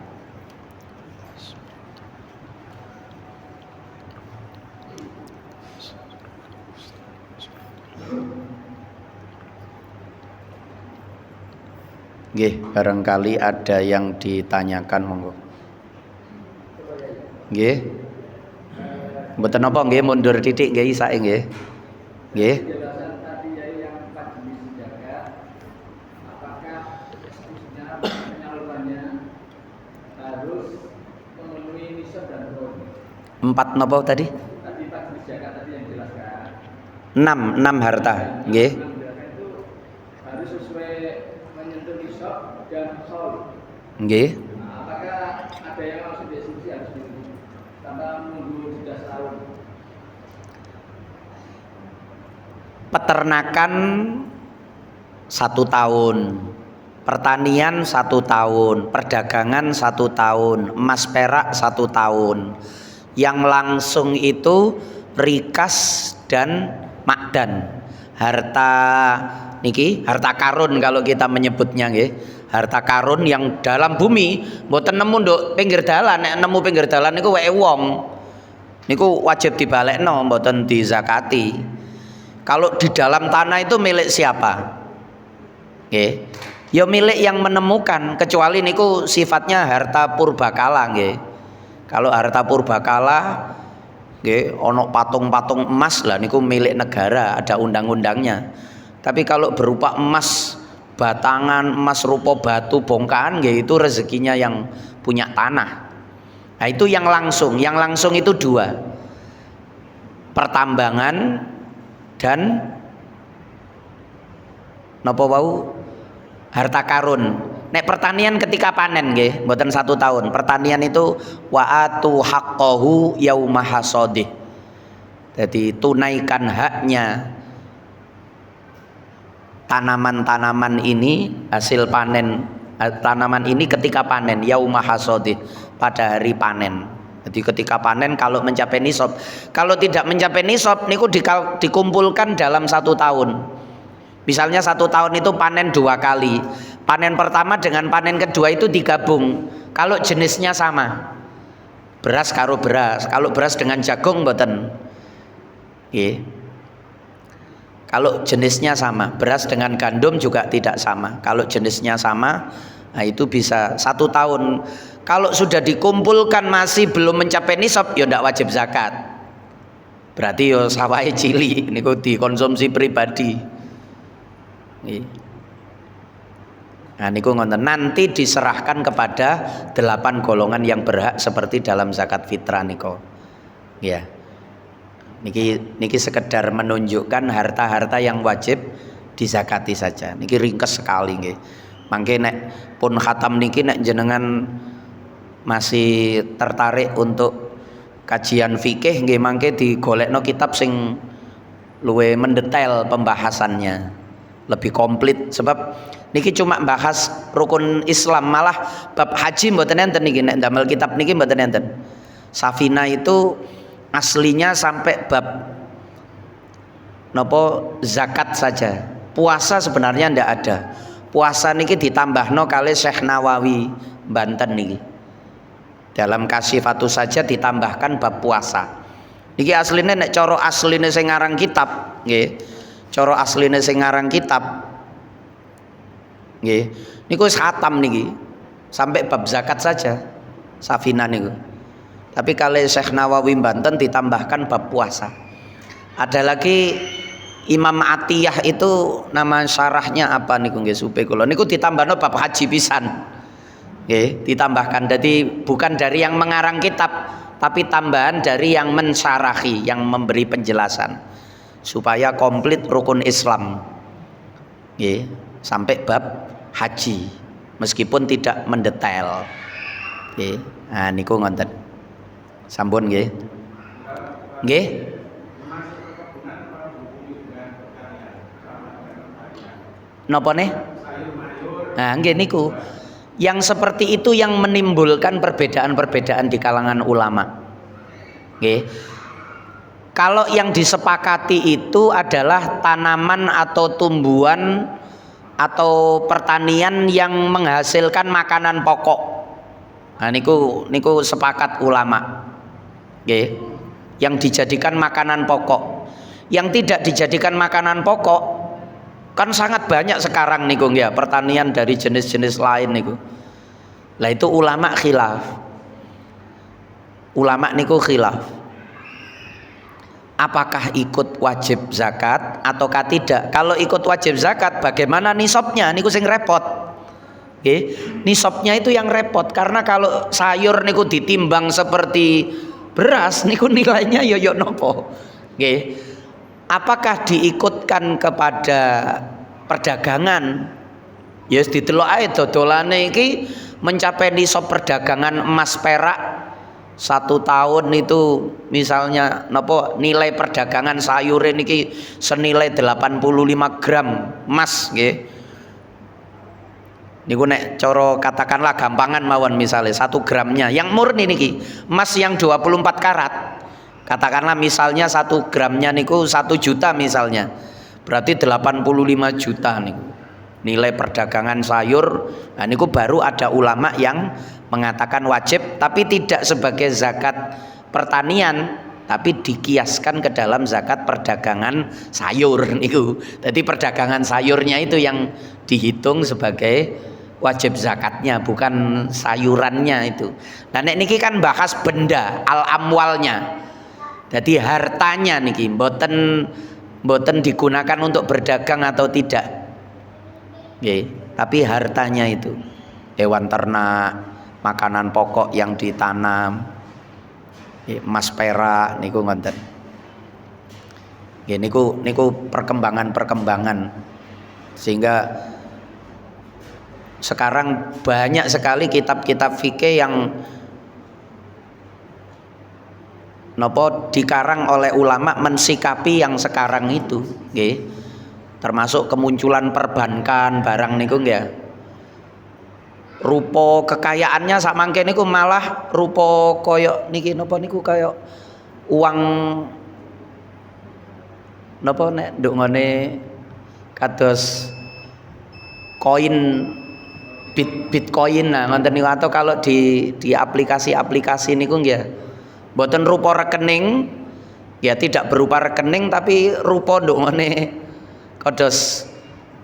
A: Nggih, barangkali ada yang ditanyakan monggo. Nggih. Mboten napa nggih mundur titik nggih sae nggih. Nggih. Empat napa tadi? Tadi Pak zakat tadi yang jelaskan. 6 harta, nggih. Harus sesuai menyentuh nisab dan shaul. Nggih. Apakah ada yang langsung dieksekusi harus dulu? Peternakan 1 tahun, pertanian 1 tahun, perdagangan 1 tahun, emas perak 1 tahun. Yang langsung itu rikas dan makdan, harta niki, harta karun kalau kita menyebutnya nggih. Harta karun yang dalam bumi, mboten nemu nduk pinggir dalan, nek nemu pinggir dalan niku weke wong. Niku wajib dibalekno, mboten dizakati. Kalau di dalam tanah itu milik siapa? Nggih. Ya milik yang menemukan, kecuali niku sifatnya harta purbakala nggih. Kalau harta purbakala nggih ana patung-patung emas lah niku milik negara, ada undang-undangnya. Tapi kalau berupa emas batangan, emas rupa batu bongkahan nggih itu rezekinya yang punya tanah. Nah, itu yang langsung itu 2. Pertambangan dan napa wau harta karun. Nek pertanian ketika panen nggih, mboten 1 tahun. Pertanian itu wa'atu haqqahu yauma hasadih. Jadi tunaikan haknya tanaman-tanaman ini, hasil panen tanaman ini ketika panen yauma hasadih, pada hari panen. Jadi ketika panen kalau mencapai nisab, kalau tidak mencapai nisab niku dikumpulkan dalam 1 tahun. Misalnya 1 tahun itu panen 2 kali. Panen pertama dengan panen kedua itu digabung. Kalau jenisnya sama, beras karo beras. Kalau beras dengan jagung mboten. Nggih. Kalau jenisnya sama, beras dengan gandum juga tidak sama. Kalau jenisnya sama, nah itu bisa 1 tahun. Kalau sudah dikumpulkan masih belum mencapai nisab, ya ndak wajib zakat. Berarti yo sawahe cilik niku dikonsumsi pribadi. Nggih. Nah niku ngoten, nanti diserahkan kepada 8 golongan yang berhak seperti dalam zakat fitrah niku. Ya. Niki sekedar menunjukkan harta-harta yang wajib dizakati saja. Niki ringkas sekali nggih. Mangke nek pun khatam niki nek jenengan masih tertarik untuk kajian fikih nggih mangke digolekno kitab sing luwih mendetail pembahasannya, lebih komplit. Sebab niki cuma bahas rukun Islam, malah bab haji mboten enten niki nek damel kitab niki mboten enten. Safina itu aslinya sampai bab nopo zakat saja. Puasa sebenarnya ndak ada. Puasa niki ditambahno kali Syekh Nawawi Banten niki. Dalam Kasyifatus saja ditambahkan bab puasa. Niki asline nek cara asline sing ngarang kitab, nggih. Cara asline sing ngarang kitab nggih. Niku wis khatam niki. Sampai bab zakat saja. Safina niku. Tapi kali Syekh Nawawi Banten ditambahkan bab puasa. Ada lagi Imam Atiyah itu nama syarahnya apa niku nggih supe kula. Niku ditambahno bab haji pisan. Nggih, ditambahkan. Jadi bukan dari yang mengarang kitab, tapi tambahan dari yang mensyarahi, yang memberi penjelasan supaya komplit rukun Islam. Nggih, sampai bab haji meskipun tidak mendetail. Nggih. Nah niku ngoten. Sampun nggih. Nggih. Napa nih? Nah nggih niku. Yang seperti itu yang menimbulkan perbedaan-perbedaan di kalangan ulama. Nggih. Kalau yang disepakati itu adalah tanaman atau tumbuhan atau pertanian yang menghasilkan makanan pokok. Nah niku sepakat ulama. Nggih. Yang dijadikan makanan pokok. Yang tidak dijadikan makanan pokok kan sangat banyak sekarang niku ya, pertanian dari jenis-jenis lain niku. Lah itu ulama khilaf. Ulama niku khilaf. Apakah ikut wajib zakat ataukah tidak? Kalau ikut wajib zakat bagaimana nisabnya? Niku sing repot. Nggih. Nisabnya itu yang repot karena kalau sayur niku ditimbang seperti beras niku nilainya yo nopo. Nggih. Apakah diikutkan kepada perdagangan? Ya didelok ae dodolane iki mencapai nisab perdagangan emas perak 1 tahun itu misalnya napa nilai perdagangan sayur niki senilai 85 gram emas nggih. Niku nek cara katakanlah gampangan mawon misalnya 1 gramnya yang murni niki emas yang 24 karat. Katakanlah misalnya 1 gramnya niku 1 juta misalnya. Berarti 85 juta niku. Nilai perdagangan sayur. Nah niku baru ada ulama yang mengatakan wajib tapi tidak sebagai zakat pertanian tapi dikiaskan ke dalam zakat perdagangan sayur niku. Jadi perdagangan sayurnya itu yang dihitung sebagai wajib zakatnya bukan sayurannya itu. Nah nek niki kan bahas benda al-amwalnya. Jadi hartanya niki mboten digunakan untuk berdagang atau tidak. Nggih, tapi hartanya itu hewan ternak, makanan pokok yang ditanam, emas perak niku ngoten. Nggih niku perkembangan sehingga sekarang banyak sekali kitab-kitab fikih yang nopo dikarang oleh ulama mensikapi yang sekarang itu, nggih. Termasuk kemunculan perbankan barang niku nggih. Rupa kekayaannya sak mangke niku malah rupa koyok niki napa niku kaya uang napa nek nduk ngene kados koin bitcoin nah ngoten niku atau kalau di aplikasi-aplikasi niku nggih mboten rupa rekening ya tidak berupa rekening tapi rupa nduk ngene kados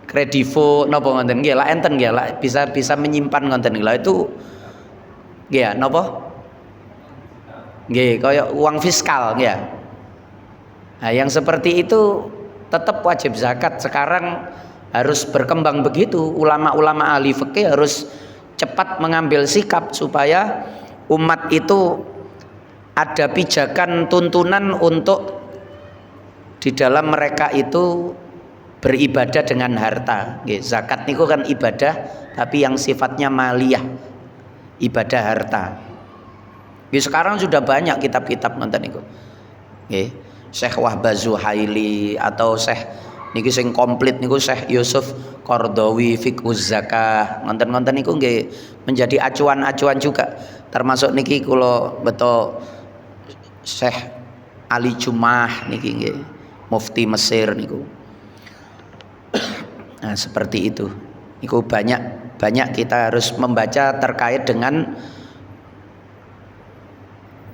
A: kredivo napa ngoten nggih lak enten nggih lak bisa menyimpan ngoten niku. Lah itu nggih napa? Nggih kaya uang fiskal nggih. Nah, yang seperti itu tetap wajib zakat. Sekarang harus berkembang begitu. Ulama-ulama ahli fikih harus cepat mengambil sikap supaya umat itu ada pijakan tuntunan untuk di dalam mereka itu beribadah dengan harta. Zakat niku kan ibadah tapi yang sifatnya maliyah, ibadah harta. Sekarang sudah banyak kitab-kitab nonton niku. Syekh Wahbah Zuhaili atau Syekh niki sing komplit niku Syekh Yusuf Qardawi Fiqhuz Zakah. Nonton-nonton niku nggih menjadi acuan-acuan juga. Termasuk niki kula beto Syekh Ali Jumah niki nggih mufti Mesir niku. Nah seperti itu. Niku banyak kita harus membaca terkait dengan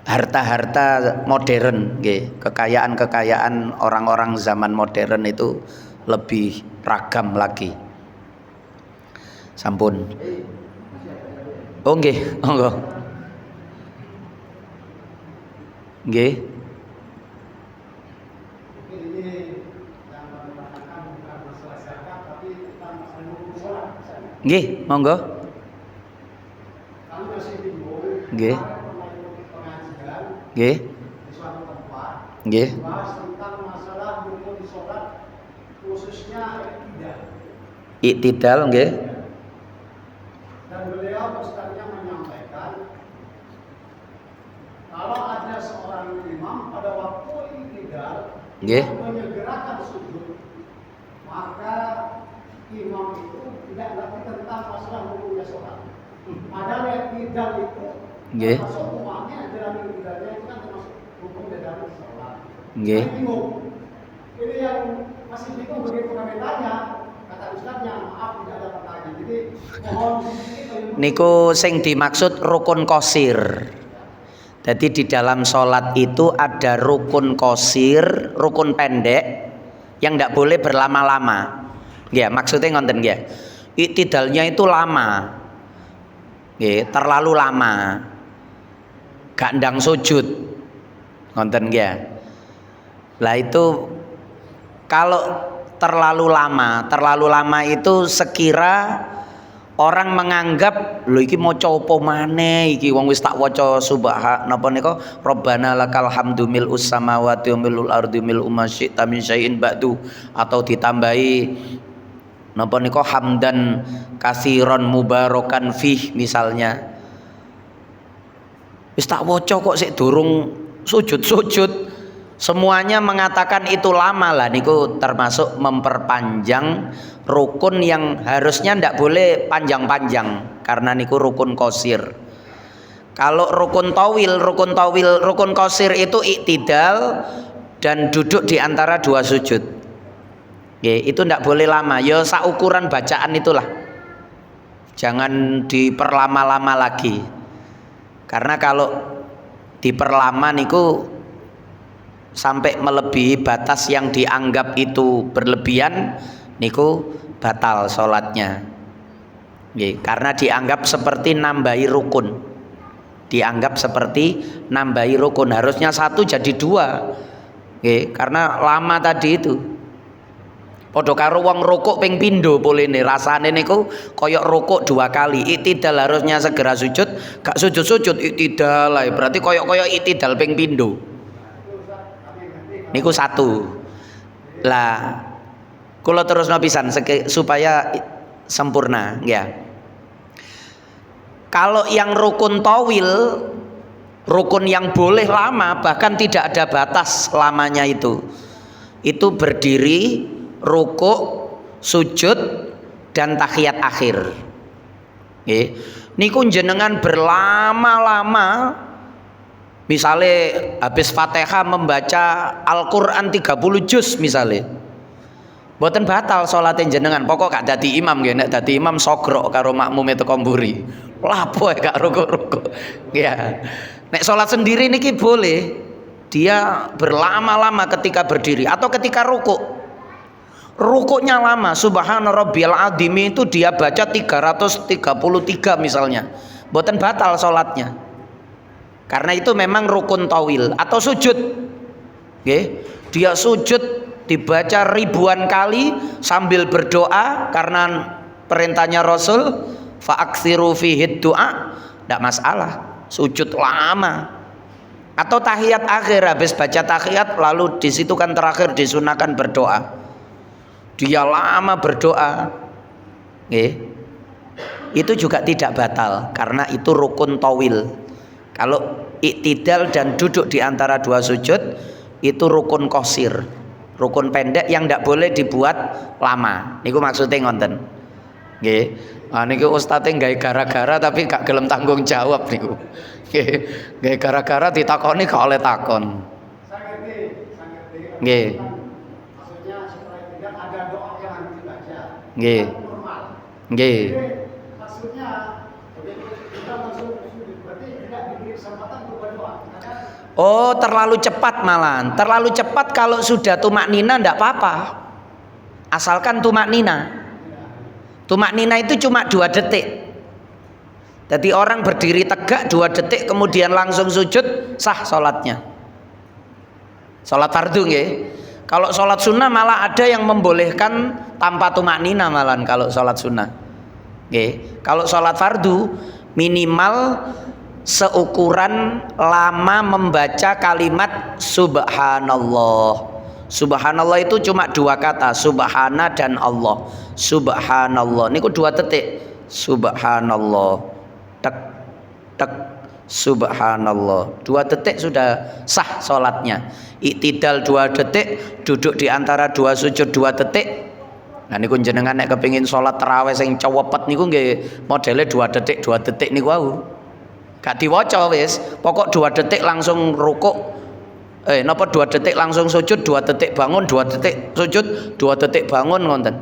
A: harta-harta modern, kekayaan orang-orang zaman modern itu lebih ragam lagi. Sampun. Oh nggih, monggo. Nggih. Nggih, monggo. Nggih. Nggih. Nggih.
B: Tentang masalah rukun salat khususnya
A: Iktidal nggih.
B: Dan beliau ustaznya menyampaikan kalau ada seorang imam pada waktu iktidal
A: Nggih.
B: menyegerakan sujud maka imam itu tidak ngerti tentang masalah hukumnya sholat. Padahal iktidal itu
A: Nggih.
B: termasuk umpamanya dalam iktidalnya itu kan termasuk hukum dalam sholat.
A: Nggih.
B: Ini yang masih bingung begitu kami tanya, kata ustaznya maaf tidak ada pertanyaan. Jadi mohon
A: niku sing dimaksud rukun qasir. Jadi di dalam sholat itu ada rukun qasir, rukun pendek yang tidak boleh berlama-lama. Ya, maksudnya ngonten ya. Iktidalnya itu lama. Ya, terlalu lama. Gak ndang sujud. Ngonten ya. Lah itu kalau terlalu lama itu sekira orang menganggap lho iki maca apa maneh iki wong wis tak waca subhan napa nika Rabbana lakal hamdu mil'us samawati wa mil'ul ardi mil'u ma syi'ta min syai'in ba'du atau ditambahi napa nika hamdan katsiran mubarakan fih misalnya Wis tak waca kok sik durung sujud-sujud. Semuanya mengatakan itu lama lah, niku termasuk memperpanjang rukun yang harusnya ndak boleh panjang-panjang karena niku rukun qasir. Kalau rukun qasir itu iktidal dan duduk di antara dua sujud. Itu ndak boleh lama, ya saukuran bacaan itulah. Jangan diperlama-lama lagi. Karena kalau diperlama niku sampai melebihi batas yang dianggap itu berlebihan, niku batal sholatnya. Karena dianggap seperti nambahi rukun. Dianggap seperti nambahi rukun, harusnya satu jadi dua. Karena lama tadi itu. Padha karo wong rukuk ping pindho polene, rasane niku koyok rukuk dua kali. Iktidal harusnya segera sujud, gak sujud-sujud iktidal ae. Berarti koyok iktidal ping pindho. Niku satu. Lah kula terusno pisan supaya sempurna ya. Kalau yang rukun tawil, rukun yang boleh lama bahkan tidak ada batas lamanya itu berdiri, rukuk, sujud dan tahiyat akhir. Niku jenengan berlama-lama, misalnya habis Fatihah membaca Al-Qur'an 30 juz misalnya, mboten batal salate jenengan. Pokok gak dadi imam nggih, nek dadi imam sogrok karo makmume teko mburi. Lapo gak rukuk-rukuk. Ya. Nek salat sendiri niki boleh. Dia berlama-lama ketika berdiri atau ketika rukuk. Rukuknya lama, subhana rabbiyal azim itu dia baca 333 misalnya. Mboten batal salatnya. Karena itu memang rukun tawil. Atau sujud. Dia sujud dibaca ribuan kali sambil berdoa karena perintahnya Rasul fa'aksiru fihi du'a, tidak masalah, sujud lama. Atau tahiyat akhir, habis baca tahiyat lalu disitu kan terakhir disunahkan berdoa, dia lama berdoa, itu juga tidak batal karena itu rukun tawil. Kalau iktidal dan duduk di antara dua sujud itu rukun qasir, rukun pendek yang tidak boleh dibuat lama. Niku maksudnya ngonten. Niku ustadz nggawe gara-gara tapi gak gelem tanggung jawab niku. Nggawe gara-gara ditakoni gak oleh takon.
B: Saya ngerti. Maksudnya supaya tidak ada doa yang harus dibaca. Normal. Maksudnya begitu kita masuk berarti tidak diberi kesempatan untuk berdoa.
A: Oh, terlalu cepat malahan. Terlalu cepat kalau sudah tumaknina ndak apa-apa. Asalkan tumaknina. Tumaknina itu cuma 2 detik. Jadi orang berdiri tegak 2 detik kemudian langsung sujud, sah sholatnya. Sholat fardu nggih. Kalau sholat sunnah malah ada yang membolehkan tanpa tumaknina malahan kalau sholat sunnah. Kalau sholat fardu minimal seukuran lama membaca kalimat subhanallah. Subhanallah itu cuma 2 kata, subhana dan Allah. Subhanallah niku 2 detik. Subhanallah, tek tek, subhanallah. 2 detik sudah sah sholatnya. Iktidal 2 detik, duduk di antara 2 sujud 2 detik. Nah niku jenengan nek kepengin sholat tarawih sing cewepet niku nggih modele 2 detik niku wau. Gak diwaca wis, pokok 2 detik langsung rukuk. Napa 2 detik langsung sujud, 2 detik bangun, 2 detik sujud, 2 detik bangun ngonten.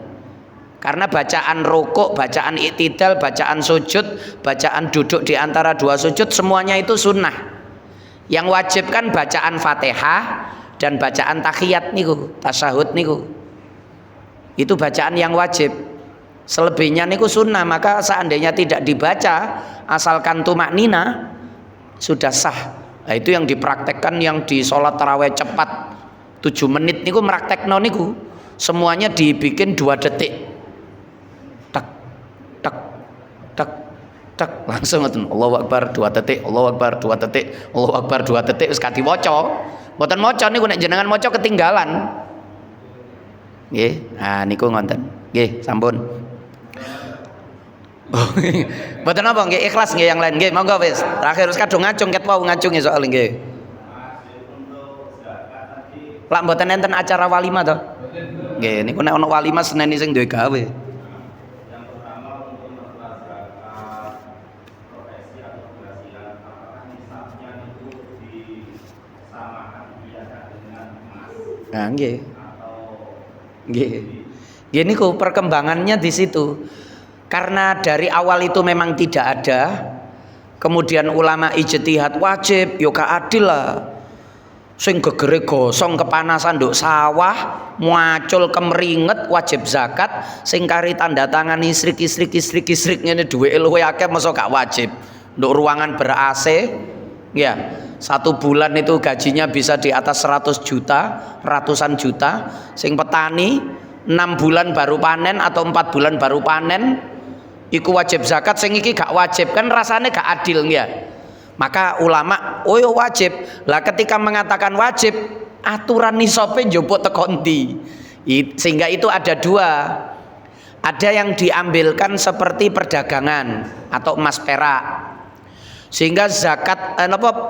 A: Karena bacaan rukuk, bacaan iktidal, bacaan sujud, bacaan duduk di antara 2 sujud semuanya itu sunnah. Yang wajib kan bacaan Fatihah dan bacaan tahiyat niku, tasyahud niku. Itu bacaan yang wajib. Selebihnya niku sunnah, maka seandainya tidak dibaca asalkan tumaknina sudah sah. Nah, itu yang dipraktekkan yang di sholat taraweh cepat 7 menit niku meraktekno niku semuanya dibikin 2 detik. Tak tak tak tak langsung ngoten. Allahu Akbar 2 detik, Allahu Akbar 2 detik, Allahu Akbar 2 detik wis kati waca. Mboten maca niku nek jenengan maca ketinggalan. Nggih. Nah niku ngoten. Nggih, sampun. Mboten apa nggih ikhlas nggih yang lain nggih monggo wis. Terakhir wis kadung ngacung ket wau ngacunge soal nggih. Lak mboten enten acara walimah to? Nggih niku nek ana walimah Senin sing duwe gawe. Nah, nggih. Nggih. Nggih niku perkembangannya di situ. Karena dari awal itu memang tidak ada. Kemudian ulama ijtihad wajib, yo ka adil lah. Sing gegere gosong kepanasan nduk sawah, muacul kemeringet wajib zakat, sing kari tanda tangan istrik ngene duweke luwe akeh masa gak wajib. Nduk ruangan ber-AC, ya. 1 bulan itu gajinya bisa di atas 100 juta, ratusan juta. Sing petani 6 bulan baru panen atau 4 bulan baru panen, iku wajib zakat. Sing iki gak wajib, kan rasanya gak adil ya. Maka ulama, oh yo wajib. Lah ketika mengatakan wajib, aturan nisobe njupuk teko ndi? Sehingga itu ada 2. Ada yang diambilkan seperti perdagangan atau emas perak. Sehingga zakat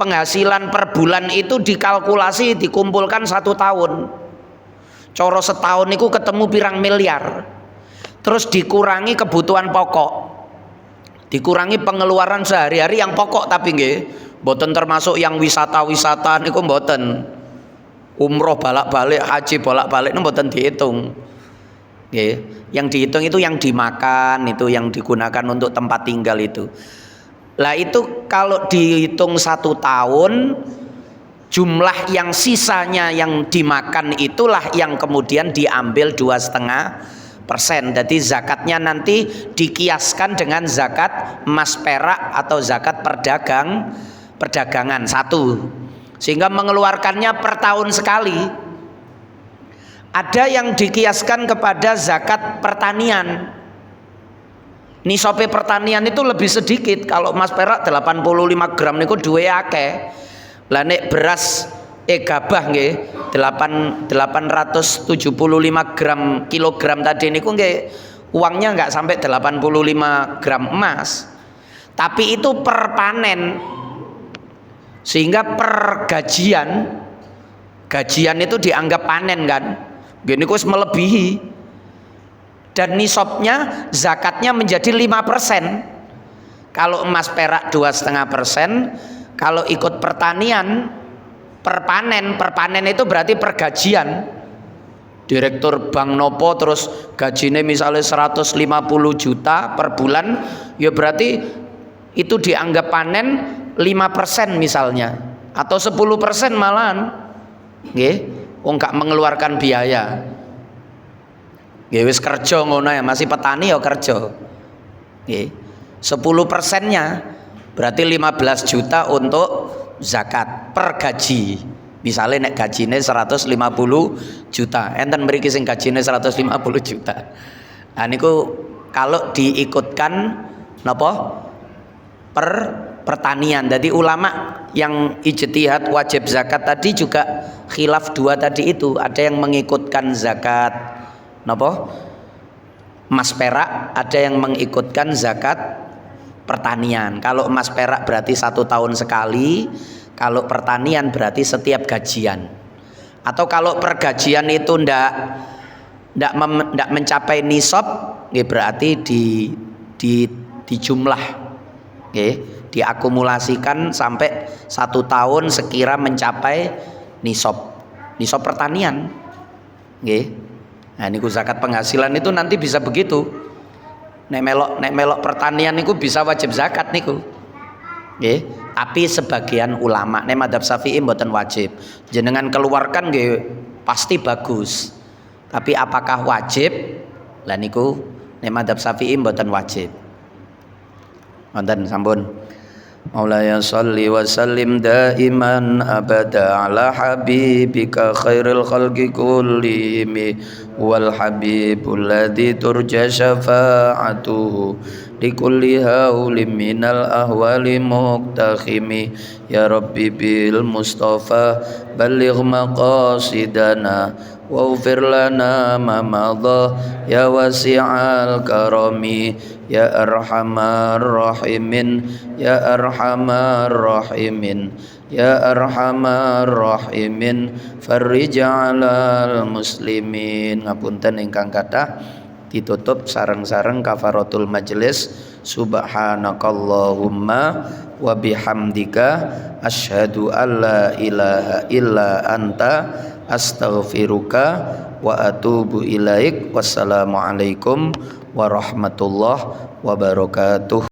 A: penghasilan per bulan itu dikalkulasi dikumpulkan 1 tahun. Coro setahun itu ketemu pirang miliar. Terus dikurangi kebutuhan pokok. Dikurangi pengeluaran sehari-hari yang pokok tapi nggih, mboten termasuk yang wisata-wisata niku mboten. Umroh bolak-balik, haji bolak-balik niku mboten dihitung. Nggih, yang dihitung itu yang dimakan, itu yang digunakan untuk tempat tinggal itu. Lah itu kalau dihitung 1 tahun, jumlah yang sisanya yang dimakan itulah yang kemudian diambil 2,5%. Jadi zakatnya nanti dikiaskan dengan zakat emas perak atau zakat perdagangan 1. Sehingga mengeluarkannya per tahun sekali. Ada yang dikiaskan kepada zakat pertanian. Nisobe pertanian itu lebih sedikit. Kalau emas perak 85 gram niku duwe akeh. Lah nek beras gabah nggih 875 kilogram tadi niku nggih uangnya nggak sampai 85 gram emas. Tapi itu per panen. Sehingga per gajian itu dianggap panen kan. Gini niku wis melebihi. Dan nisabnya zakatnya menjadi 5%. Kalau emas perak 2,5%, kalau ikut pertanian per panen itu berarti per gajian. Direktur bank nopo terus gajinya misalnya 150 juta per bulan, ya berarti itu dianggap panen 5% misalnya atau 10% malahan. Nggih, enggak mengeluarkan biaya. Ya wis kerja ngono ya, masih petani ya kerja. Nggih. 10%-nya berarti 15 juta untuk zakat per gaji. Misalnya nek gajine 150 juta, enten mriki sing gajine 150 juta. Nah niku kalau diikutkan napa? Per pertanian. Jadi ulama yang ijtihad wajib zakat tadi juga khilaf 2 tadi itu, ada yang mengikutkan zakat napa? Emas perak, ada yang mengikutkan zakat pertanian. Kalau emas perak berarti 1 tahun sekali, kalau pertanian berarti setiap gajian. Atau kalau pergajian itu ndak mencapai nisab, nggih berarti di jumlah, nggih, diakumulasikan sampai 1 tahun sekira mencapai nisab pertanian, nggih. Nah niku zakat penghasilan itu nanti bisa begitu. Nek melok pertanian niku bisa wajib zakat niku. Nggih, tapi sebagian ulama nek madzhab Syafi'i mboten wajib. Jenengan keluarkan nggih pasti bagus. Tapi apakah wajib? Lah niku nek madzhab Syafi'i mboten wajib. Wonten sampun. Maulaya sholli wa sallim daiman abada ala habibika khairil khalqi kullihim wal habibul ladzi turja syafa'atuhu likulli haulim minal ahwali muqtakhimi ya rabbi bil mustafa balligh maqasidana waghfir lana ma madha ya wasi'al karami ya arhamar rahimin ya arhamar rahimin ya arhamar rahimin farrij 'alal muslimin. Ngapunten ingkang kathah ditutup sareng-sareng kafaratul majelis. Subhanakallahumma wa bihamdika asyhadu an la ilaha illa anta astaghfiruka wa atubu ilaik. Wassalamualaikum warahmatullahi wabarakatuh.